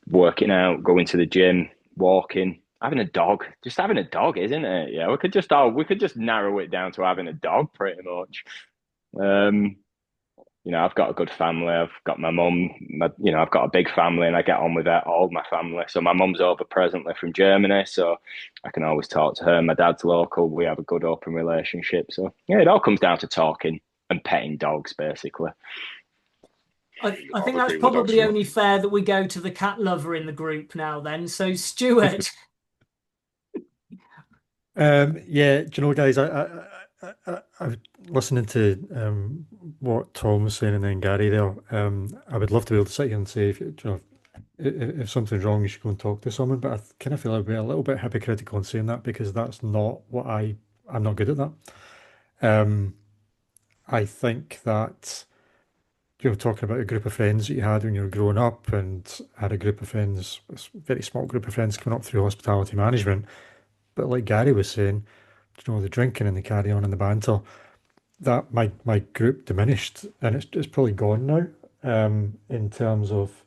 Speaker 5: Working out, going to the gym, walking, having a dog, just having a dog, isn't it? Yeah, we could just narrow it down to having a dog, pretty much. You know, I've got a good family. I've got my mum. You know, I've got a big family, and I get on with all my family. So my mum's over presently from Germany, so I can always talk to her. My dad's local. We have a good open relationship. So yeah, it all comes down to talking and petting dogs, basically.
Speaker 2: I think that's probably only fair that we go to the cat lover in the group now then. So Stewart.
Speaker 3: Yeah, do you know, guys, I listening to what Tom was saying and then Gary there. I would love to be able to sit here and say, if something's wrong, you should go and talk to someone. But I kind of feel a little bit hypocritical in saying that, because that's not what I'm not good at that. I think that, you know, talking about a group of friends that you had when you were growing up, and had a group of friends, a very small group of friends coming up through hospitality management. But like Gary was saying, you know, the drinking and the carry on and the banter, that my group diminished, and it's probably gone now, in terms of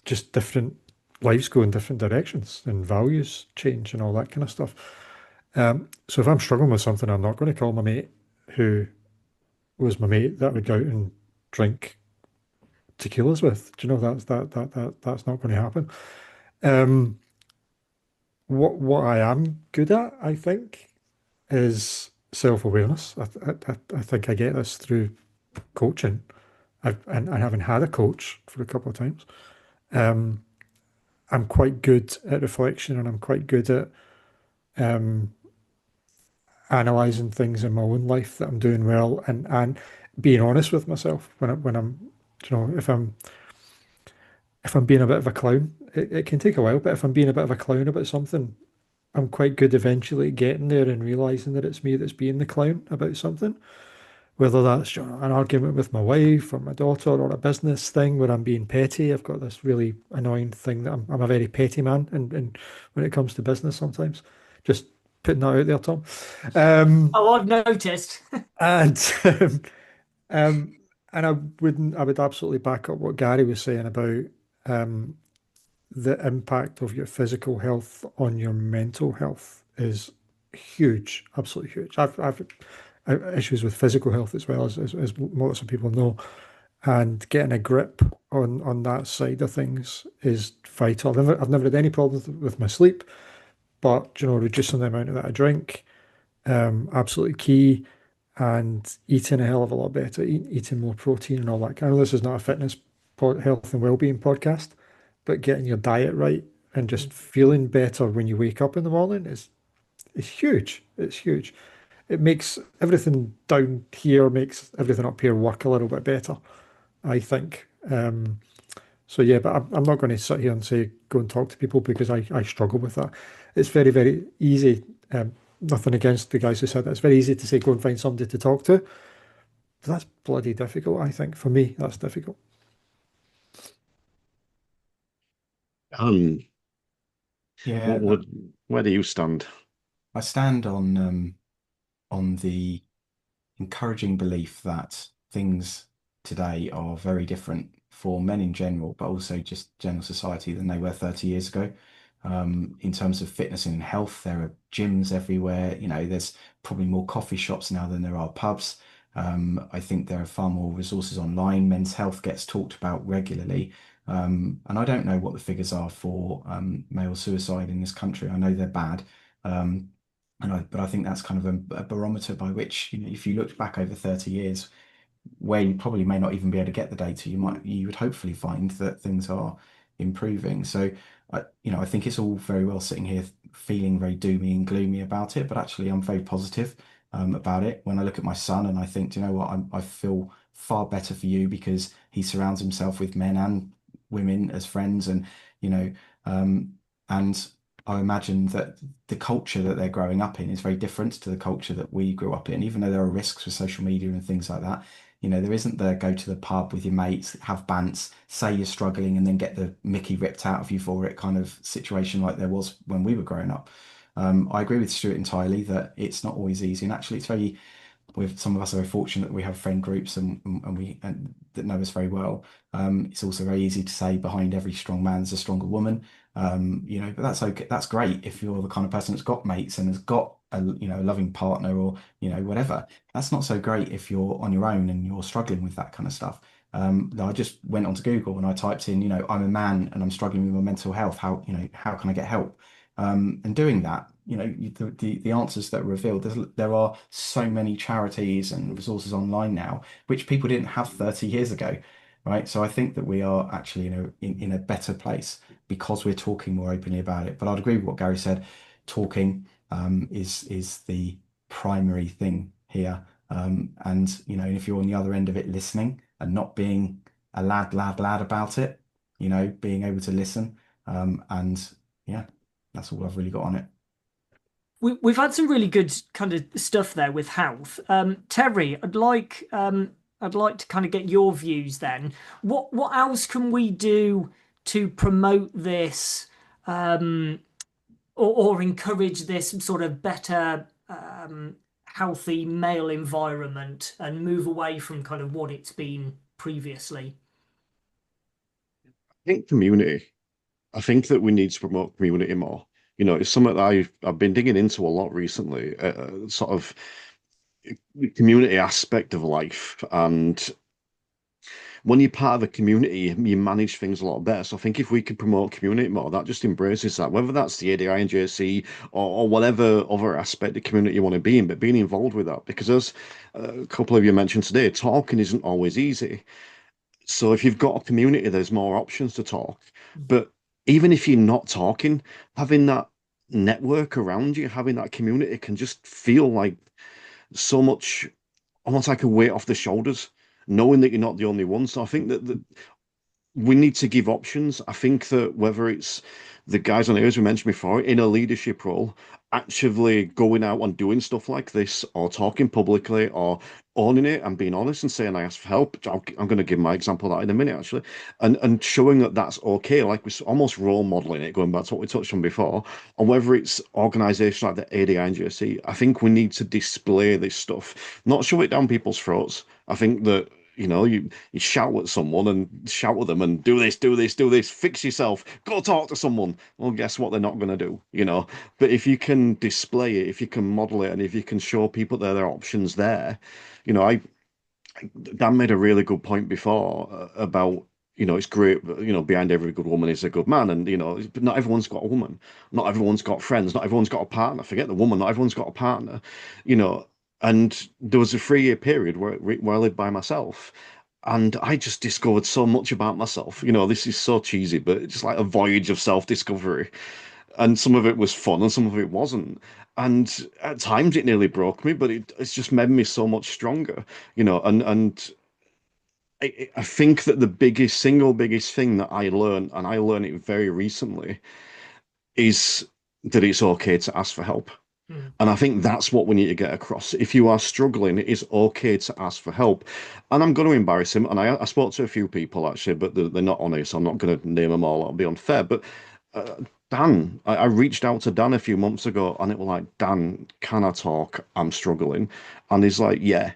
Speaker 3: just different lives go in different directions and values change and all that kind of stuff. So if I'm struggling with something, I'm not going to call my mate who was my mate that would go out and drink tequilas with. Do you know that's not going to happen. Um, what I am good at, I think, is self-awareness. I think I get this through coaching. And having had a coach for a couple of times, I'm quite good at reflection and I'm quite good at analysing things in my own life that I'm doing well and being honest with myself when I'm, you know, if I'm being a bit of a clown, it can take a while, but if I'm being a bit of a clown about something, I'm quite good eventually at getting there and realising that it's me that's being the clown about something. Whether that's, you know, an argument with my wife or my daughter or a business thing where I'm being petty. I've got this really annoying thing that I'm a very petty man and when it comes to business sometimes. Just putting that out there, Tom.
Speaker 2: Oh, I've noticed.
Speaker 3: And um, and I would absolutely back up what Gary was saying about the impact of your physical health on your mental health is huge, absolutely huge. I've issues with physical health as well as lots of people know, and getting a grip on that side of things is vital. I've never had any problems with my sleep, but you know, reducing the amount that I drink, absolutely key, and eating a hell of a lot better, eating more protein and all that. I know this is not a fitness health and well-being podcast, but getting your diet right and just feeling better when you wake up in the morning is huge. It's huge. It makes everything down here makes everything up here work a little bit better, I think. So yeah, but I'm not going to sit here and say go and talk to people because I struggle with that. It's very, very easy. Nothing against the guys who said that. It's very easy to say go and find somebody to talk to. But that's bloody difficult, I think. For me, that's difficult.
Speaker 1: Um,
Speaker 4: Yeah,
Speaker 1: what would, where do you stand?
Speaker 4: I stand on the encouraging belief that things today are very different for men in general, but also just general society than they were 30 years ago. In terms of fitness and health, there are gyms everywhere. You know, there's probably more coffee shops now than there are pubs. I think there are far more resources online. Men's health gets talked about regularly. And I don't know what the figures are for male suicide in this country. I know they're bad. Um, but I think that's kind of a barometer by which, you know, if you looked back over 30 years, where you probably may not even be able to get the data, you would hopefully find that things are improving. So, I think it's all very well sitting here feeling very doomy and gloomy about it, but actually I'm very positive about it. When I look at my son and I think, do you know what, I feel far better for you because he surrounds himself with men and women as friends, and you know, and I imagine that the culture that they're growing up in is very different to the culture that we grew up in, even though there are risks with social media and things like that. You know, there isn't the go to the pub with your mates, have bants, say you're struggling, and then get the Mickey ripped out of you for it kind of situation like there was when we were growing up. I agree with Stuart entirely that it's not always easy, and actually, it's very with some of us are very fortunate that we have friend groups and that know us very well. It's also very easy to say behind every strong man there's a stronger woman. But that's okay. That's great if you're the kind of person that's got mates and has got a loving partner or whatever. That's not so great if you're on your own and you're struggling with that kind of stuff. I just went onto Google and I typed in, I'm a man and I'm struggling with my mental health. How can I get help? And doing that, the answers that are revealed, there are so many charities and resources online now, which people didn't have 30 years ago, right? So I think that we are actually in a better place because we're talking more openly about it. But I'd agree with what Gary said. Talking is the primary thing here. And if you're on the other end of it, listening and not being a lad about it, being able to listen. And yeah, that's all I've really got on it.
Speaker 2: We've had some really good kind of stuff there with health. Terry, I'd like to kind of get your views then. What else can we do to promote this or encourage this sort of better healthy male environment and move away from kind of what it's been previously?
Speaker 1: I think community. I think that we need to promote community more. It's something that I've been digging into a lot recently, sort of community aspect of life. And when you're part of a community, you manage things a lot better. So I think if we could promote community more, that just embraces that, whether that's the ADINJC or whatever other aspect of community you want to be in, but being involved with that. Because as a couple of you mentioned today, talking isn't always easy. So if you've got a community, there's more options to talk. But even if you're not talking, having that network around you, having that community can just feel like so much, almost like a weight off the shoulders, knowing that you're not the only one. So I think that we need to give options. I think that whether it's the guys on here, as we mentioned before, in a leadership role, actively going out and doing stuff like this, or talking publicly, or owning it and being honest and saying, I asked for help. I'm going to give my example of that in a minute, actually, and showing that that's okay. Like we're almost role modeling it, going back to what we touched on before, and whether it's organisations like the ADINJC, I think we need to display this stuff, not shove it down people's throats. I think that you shout at someone and shout at them and do this, do this, do this, fix yourself, go talk to someone. Well, guess what? They're not going to do. But if you can display it, if you can model it, and if you can show people that there are options there, you know, I Dan made a really good point before about it's great, behind every good woman is a good man, and but not everyone's got a woman, not everyone's got friends, not everyone's got a partner. Forget the woman, not everyone's got a partner, you know. And there was a 3 year period where I lived by myself, and I just discovered so much about myself. This is so cheesy, but it's just like a voyage of self-discovery, and some of it was fun and some of it wasn't. And at times it nearly broke me, but it's just made me so much stronger, and I think that the single biggest thing that I learned, and I learned it very recently, is that it's okay to ask for help.
Speaker 2: Mm.
Speaker 1: And I think that's what we need to get across. If you are struggling, it is okay to ask for help. And I'm going to embarrass him. And I spoke to a few people actually, but they're not on it, so I'm not going to name them all. That'll be unfair. But Dan, I reached out to Dan a few months ago, and it was like, Dan, can I talk? I'm struggling. And he's like, yeah.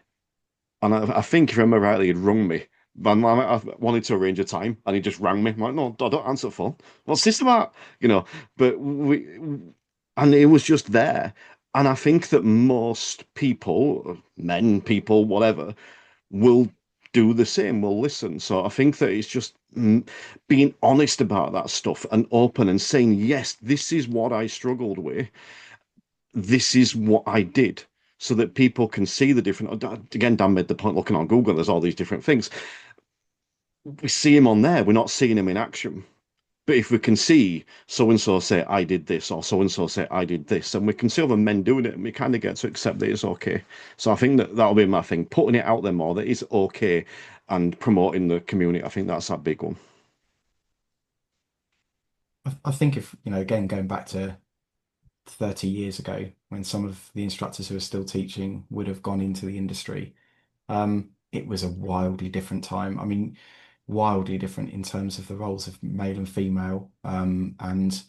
Speaker 1: And I think, if I remember rightly, he'd rung me. But I wanted to arrange a time, and he just rang me. I'm like, no, I don't answer the phone. What's this about? But and it was just there. And I think that most people, men, people, whatever, will do the same, will listen. So I think that it's just being honest about that stuff and open and saying, yes, this is what I struggled with. This is what I did. So that people can see the different. Again, Dan made the point, looking on Google, there's all these different things. We see him on there. We're not seeing him in action. But if we can see so and so say, I did this, or so and so say, I did this, and we can see other men doing it, and we kind of get to accept that it's okay. So I think that that'll be my thing, putting it out there more, that it's okay, and promoting the community. I think that's that big one.
Speaker 4: I think if, again, going back to 30 years ago, when some of the instructors who are still teaching would have gone into the industry, it was a wildly different time. I mean, wildly different in terms of the roles of male and female. And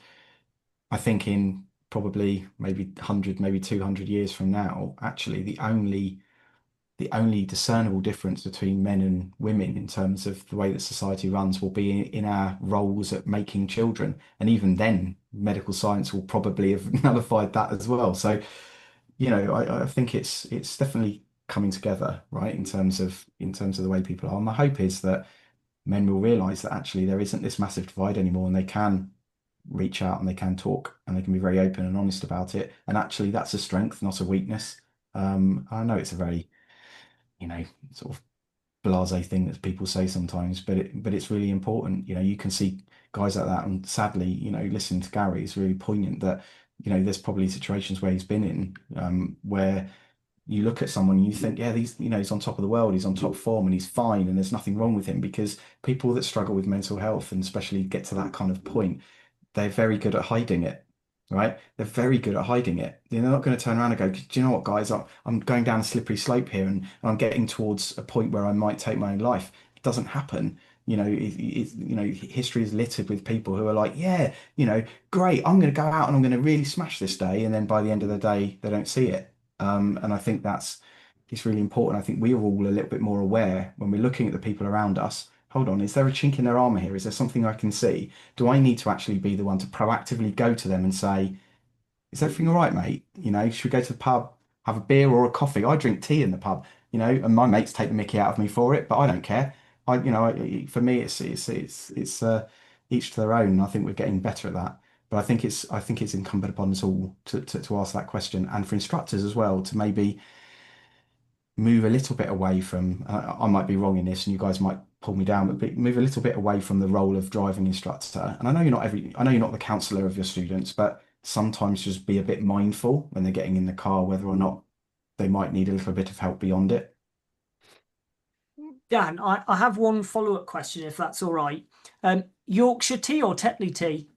Speaker 4: I think in probably maybe 100, maybe 200 years from now, actually, the only discernible difference between men and women in terms of the way that society runs will be in our roles at making children. And even then, medical science will probably have nullified that as well. So, I think it's definitely coming together, right, in terms of the way people are. And my hope is that men will realize that actually there isn't this massive divide anymore, and they can reach out and they can talk and they can be very open and honest about it. And actually, that's a strength, not a weakness. I know it's a very, sort of blasé thing that people say sometimes, but it's really important. You can see guys like that, and sadly, listening to Garry is really poignant that there's probably situations where he's been in where you look at someone and you think, yeah, he's on top of the world, he's on top form, and he's fine, and there's nothing wrong with him, because people that struggle with mental health and especially get to that kind of point, they're very good at hiding it, right? They're very good at hiding it. They're not going to turn around and go, do you know what, guys? I'm going down a slippery slope here, and I'm getting towards a point where I might take my own life. It doesn't happen. History is littered with people who are like, yeah, great, I'm going to go out and I'm going to really smash this day. And then by the end of the day, they don't see it. And I think it's really important. I think we are all a little bit more aware when we're looking at the people around us, hold on, is there a chink in their armor here? Is there something I can see? Do I need to actually be the one to proactively go to them and say, is everything all right, mate? Should we go to the pub, have a beer or a coffee? I drink tea in the pub, and my mates take the mickey out of me for it, but I don't care. For me, it's each to their own. I think we're getting better at that, but I think it's incumbent upon us all to ask that question, and for instructors as well to maybe move a little bit away from. I might be wrong in this, and you guys might pull me down, but move a little bit away from the role of driving instructor. And I know you're not the counselor of your students, but sometimes just be a bit mindful when they're getting in the car, whether or not they might need a little bit of help beyond it.
Speaker 2: Dan, I have one follow-up question, if that's all right. Yorkshire tea or Tetley tea?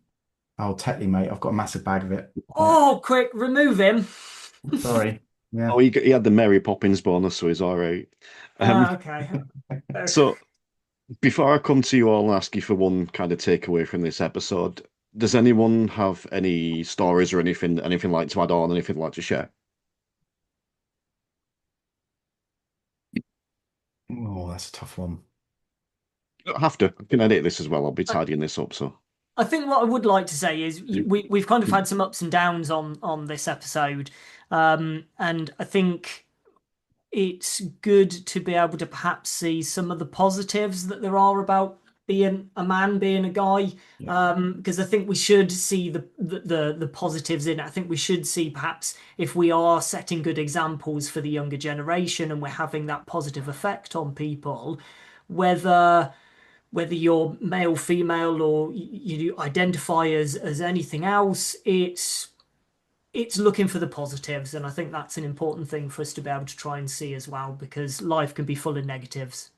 Speaker 4: Oh, Tetley, mate, I've got a massive bag of it.
Speaker 2: Oh, quick, remove him.
Speaker 4: Sorry. Yeah.
Speaker 1: Oh, he had the Mary Poppins bonus, so he's all right.
Speaker 2: Okay.
Speaker 1: So before I come to you all and ask you for one kind of takeaway from this episode, does anyone have any stories or anything like to add on, anything like to share?
Speaker 4: Oh, that's a tough one.
Speaker 1: You don't have to. I can edit this as well. I'll be tidying this up, so.
Speaker 2: I think what I would like to say is we've kind of had some ups and downs on this episode, and I think it's good to be able to perhaps see some of the positives that there are about being a man, being a guy, because I think we should see the positives in it. I think we should see perhaps if we are setting good examples for the younger generation and we're having that positive effect on people, whether you're male, female, or you identify as anything else, it's looking for the positives, and I think that's an important thing for us to be able to try and see as well, because life can be full of negatives.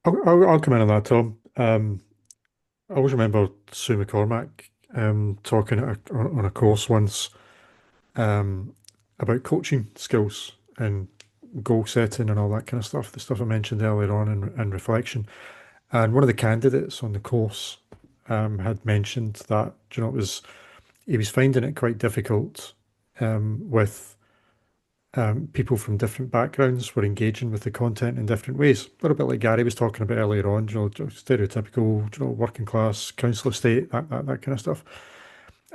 Speaker 3: I'll come in on that, Tom. I always remember Sue McCormack talking on a course once about coaching skills and goal setting and all that kind of stuff, the stuff I mentioned earlier on in reflection. And one of the candidates on the course had mentioned that, he was finding it quite difficult with people from different backgrounds were engaging with the content in different ways. A little bit like Gary was talking about earlier on, stereotypical, working class, council estate, that kind of stuff.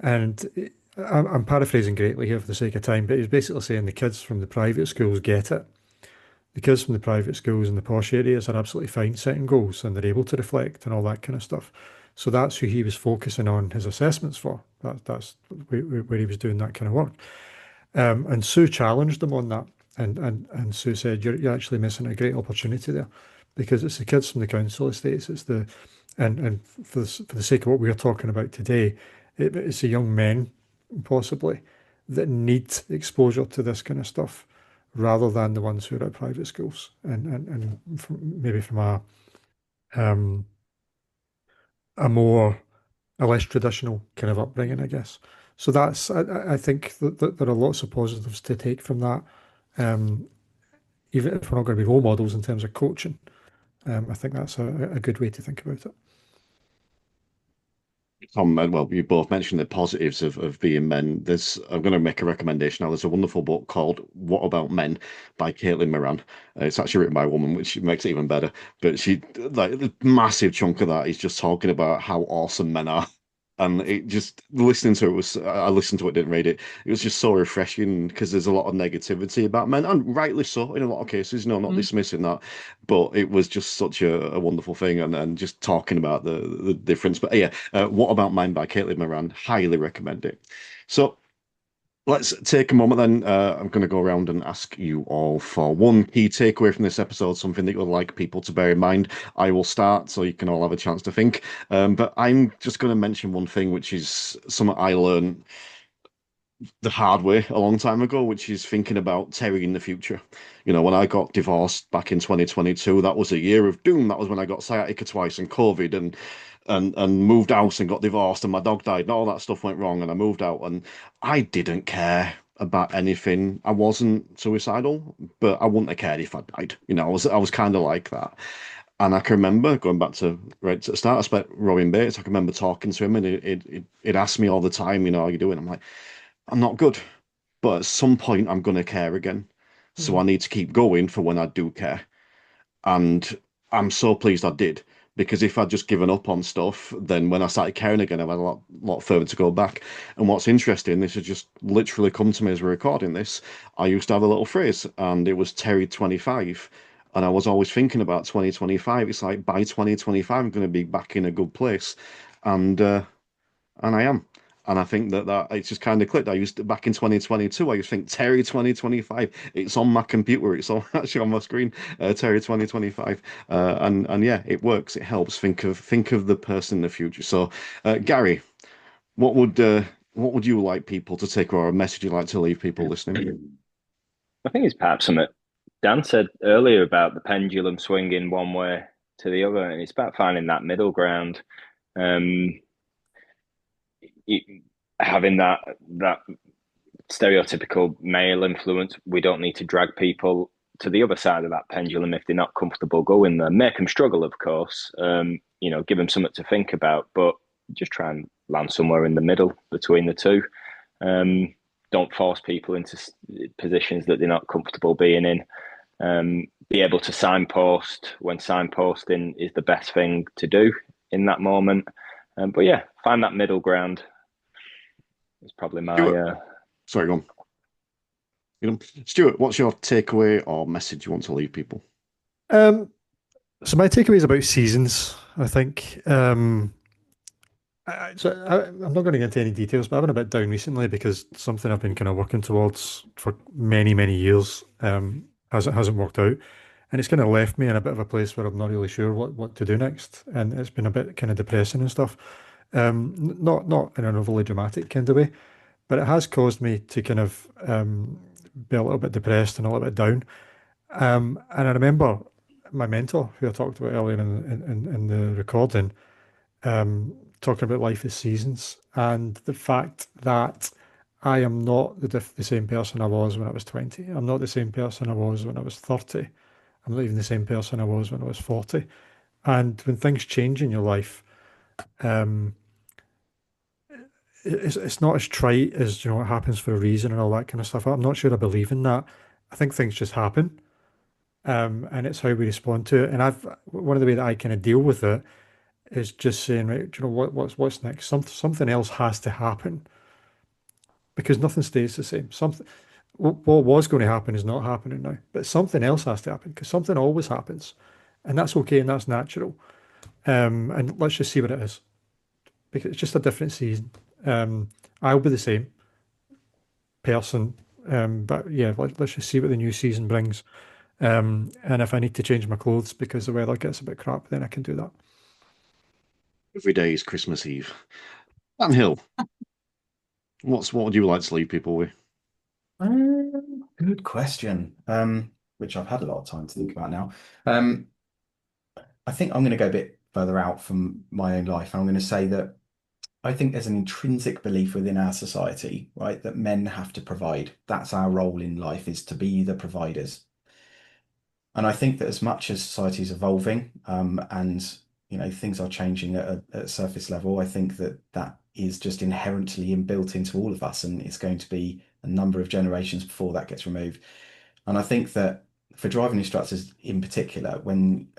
Speaker 3: And I'm paraphrasing greatly here for the sake of time, but he's basically saying the kids from the private schools get it. The kids from the private schools in the posh areas are absolutely fine setting goals and they're able to reflect and all that kind of stuff. So that's who he was focusing on his assessments for. That's where he was doing that kind of work. And Sue challenged him on that. And Sue said, you're actually missing a great opportunity there, because it's the kids from the council estates. And for the sake of what we're talking about today, it's the young men, possibly, that need exposure to this kind of stuff, rather than the ones who are at private schools and maybe from a less traditional kind of upbringing, I guess. So I think that there are lots of positives to take from that. Even if we're not going to be role models in terms of coaching, I think that's a good way to think about it.
Speaker 1: Tom, well, you both mentioned the positives of being men. I'm going to make a recommendation now. There's a wonderful book called What About Men by Caitlin Moran. It's actually written by a woman, which makes it even better. But the massive chunk of that is just talking about how awesome men are. And it just listening to I listened to it, didn't read it. It was just so refreshing because there's a lot of negativity about men, and rightly so in a lot of cases. Not dismissing that, but it was just such a wonderful thing, and just talking about the difference. But yeah, What About Mine by Caitlin Moran, highly recommend it. So let's take a moment then. I'm going to go around and ask you all for one key takeaway from this episode, something that you'd like people to bear in mind. I will start so you can all have a chance to think. But I'm just going to mention one thing, which is something I learned the hard way a long time ago, which is thinking about Terry in the future. When I got divorced back in 2022, that was a year of doom. That was when I got sciatica twice and COVID and moved house and got divorced and my dog died and all that stuff went wrong and I moved out and I didn't care about anything. I wasn't suicidal, but I wouldn't have cared if I died. I was kind of like that. And I can remember going back to right at the start, I spent Robin Bates. I can remember talking to him and it asked me all the time, how you doing? I'm like, I'm not good, but at some point I'm gonna care again. So I need to keep going for when I do care. And I'm so pleased I did, because if I'd just given up on stuff, then when I started caring again, I've had a lot further to go back. And what's interesting, this has just literally come to me as we're recording this. I used to have a little phrase, and it was Terry 25. And I was always thinking about 2025. It's like by 2025, I'm going to be back in a good place. And and I am. And I think that it's just kind of clicked. I used to, back in 2022, I used to think Terry 2025. It's on my computer. It's on actually on my screen. Terry 2025. And yeah, it works. It helps. Think of the person in the future. So, Garry, what would you like people to take, or a message you'd like to leave people listening?
Speaker 5: I think it's perhaps something Dan said earlier about the pendulum swinging one way to the other, and it's about finding that middle ground. Um, Having that stereotypical male influence, we don't need to drag people to the other side of that pendulum if they're not comfortable going there. Make them struggle, of course. Give them something to think about, but just try and land somewhere in the middle between the two. Don't force people into positions that they're not comfortable being in. Be able to signpost when signposting is the best thing to do in that moment. But yeah, find that middle ground. It's probably
Speaker 1: Stuart,
Speaker 5: my.
Speaker 1: sorry, go on. Stuart, what's your takeaway or message you want to leave people?
Speaker 3: So my takeaway is about seasons, I think. I'm not going to get into any details, but I've been a bit down recently because something I've been kind of working towards for many, many years hasn't worked out. And it's kind of left me in a bit of a place where I'm not really sure what to do next. And it's been a bit kind of depressing and stuff. Not in an overly dramatic kind of way, but it has caused me to kind of be a little bit depressed and a little bit down. And I remember my mentor, who I talked about earlier in the recording, talking about life as seasons and the fact that I am not the same person I was when I was 20. I'm not the same person I was when I was 30. I'm not even the same person I was when I was 40. And when things change in your life, um, it's not as trite as, it happens for a reason and all that kind of stuff. I'm not sure I believe in that. I think things just happen. And it's how we respond to it. And one of the way that I kind of deal with it is just saying, right, do you know what's next? Something else has to happen because nothing stays the same. Something what was going to happen is not happening now, but something else has to happen because something always happens, and that's okay and that's natural. And let's just see what it is because it's just a different season. I'll be the same person, but yeah, let's just see what the new season brings. And if I need to change my clothes because the weather gets a bit crap, then I can do that.
Speaker 1: Every day is Christmas Eve. Dan Hill, what would you like to leave people with?
Speaker 4: Good question. Which I've had a lot of time to think about now. Um, I think I'm going to go a bit further out from my own life. I'm going to say that I think there's an intrinsic belief within our society, right, that men have to provide. That's our role in life, is to be the providers. And I think that as much as society is evolving, and things are changing at a surface level, I think that that is just inherently inbuilt into all of us, and it's going to be a number of generations before that gets removed. And I think that for driving instructors in particular, when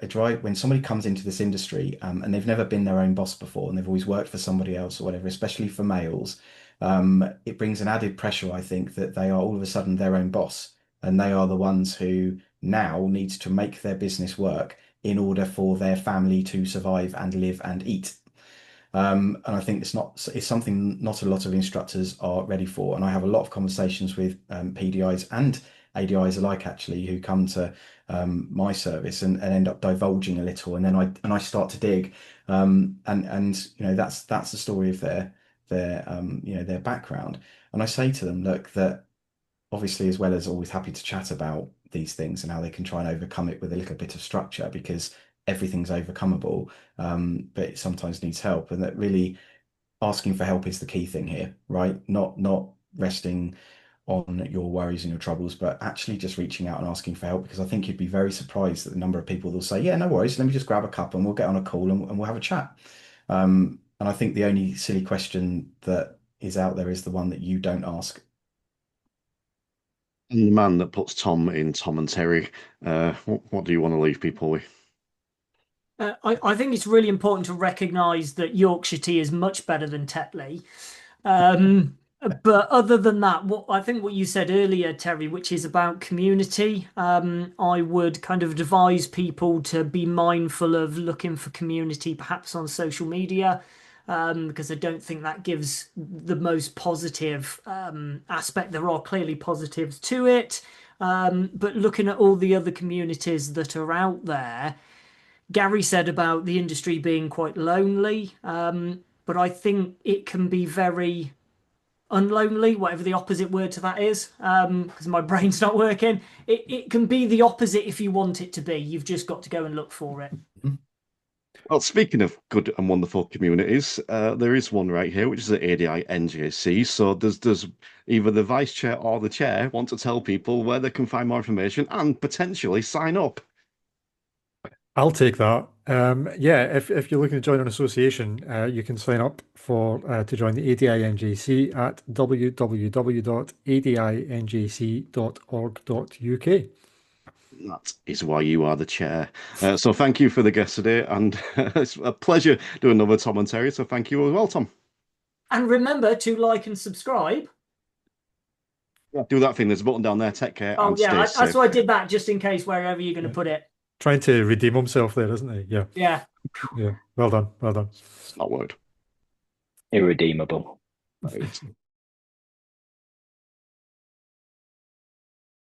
Speaker 4: somebody comes into this industry, and they've never been their own boss before and they've always worked for somebody else or whatever, especially for males, it brings an added pressure, I think, that they are all of a sudden their own boss and they are the ones who now need to make their business work in order for their family to survive and live and eat. And I think it's something not a lot of instructors are ready for. And I have a lot of conversations with PDIs and ADIs alike, actually, who come to my service and end up divulging a little, and then I start to dig, and that's the story of their background. And I say to them, look, that obviously, as well as always happy to chat about these things and how they can try and overcome it with a little bit of structure, because everything's overcomable, but it sometimes needs help, and that really asking for help is the key thing here, right? Not resting on your worries and your troubles, but actually just reaching out and asking for help, because I think you'd be very surprised at the number of people that'll say, yeah, no worries, let me just grab a cup and we'll get on a call and we'll have a chat. And I think the only silly question that is out there is the one that you don't ask.
Speaker 1: And the man that puts Tom in Tom and Terry, what do you want to leave people with?
Speaker 2: I think it's really important to recognise that Yorkshire tea is much better than Tetley. Um, but other than that, what you said earlier, Terry, which is about community, I would kind of advise people to be mindful of looking for community, perhaps on social media, because I don't think that gives the most positive aspect. There are clearly positives to it, but looking at all the other communities that are out there. Garry said about the industry being quite lonely, but I think it can be very unlonely, whatever the opposite word to that is, because my brain's not working. It can be the opposite if you want it to be. You've just got to go and look for it.
Speaker 1: Well, speaking of good and wonderful communities, there is one right here, which is the ADINJC. So does either the vice chair or the chair want to tell people where they can find more information and potentially sign up?
Speaker 3: I'll take that. Yeah, if you're looking to join an association, you can sign up for to join the ADINJC at www.adinjc.org.uk.
Speaker 1: That is why you are the chair. So thank you for the guest today, and it's a pleasure doing another Tom and Terry. So thank you as well, Tom.
Speaker 2: And remember to like and subscribe.
Speaker 1: Yeah, do that thing. There's a button down there. Take care
Speaker 2: Oh
Speaker 1: and
Speaker 2: yeah,
Speaker 1: stay
Speaker 2: that's
Speaker 1: safe.
Speaker 2: why I did that just in case wherever you're going to put it.
Speaker 3: Trying to redeem himself there, isn't he? Yeah,
Speaker 2: Yeah.
Speaker 3: yeah. Well done, well done.
Speaker 1: It's not word.
Speaker 5: Irredeemable.
Speaker 1: Right.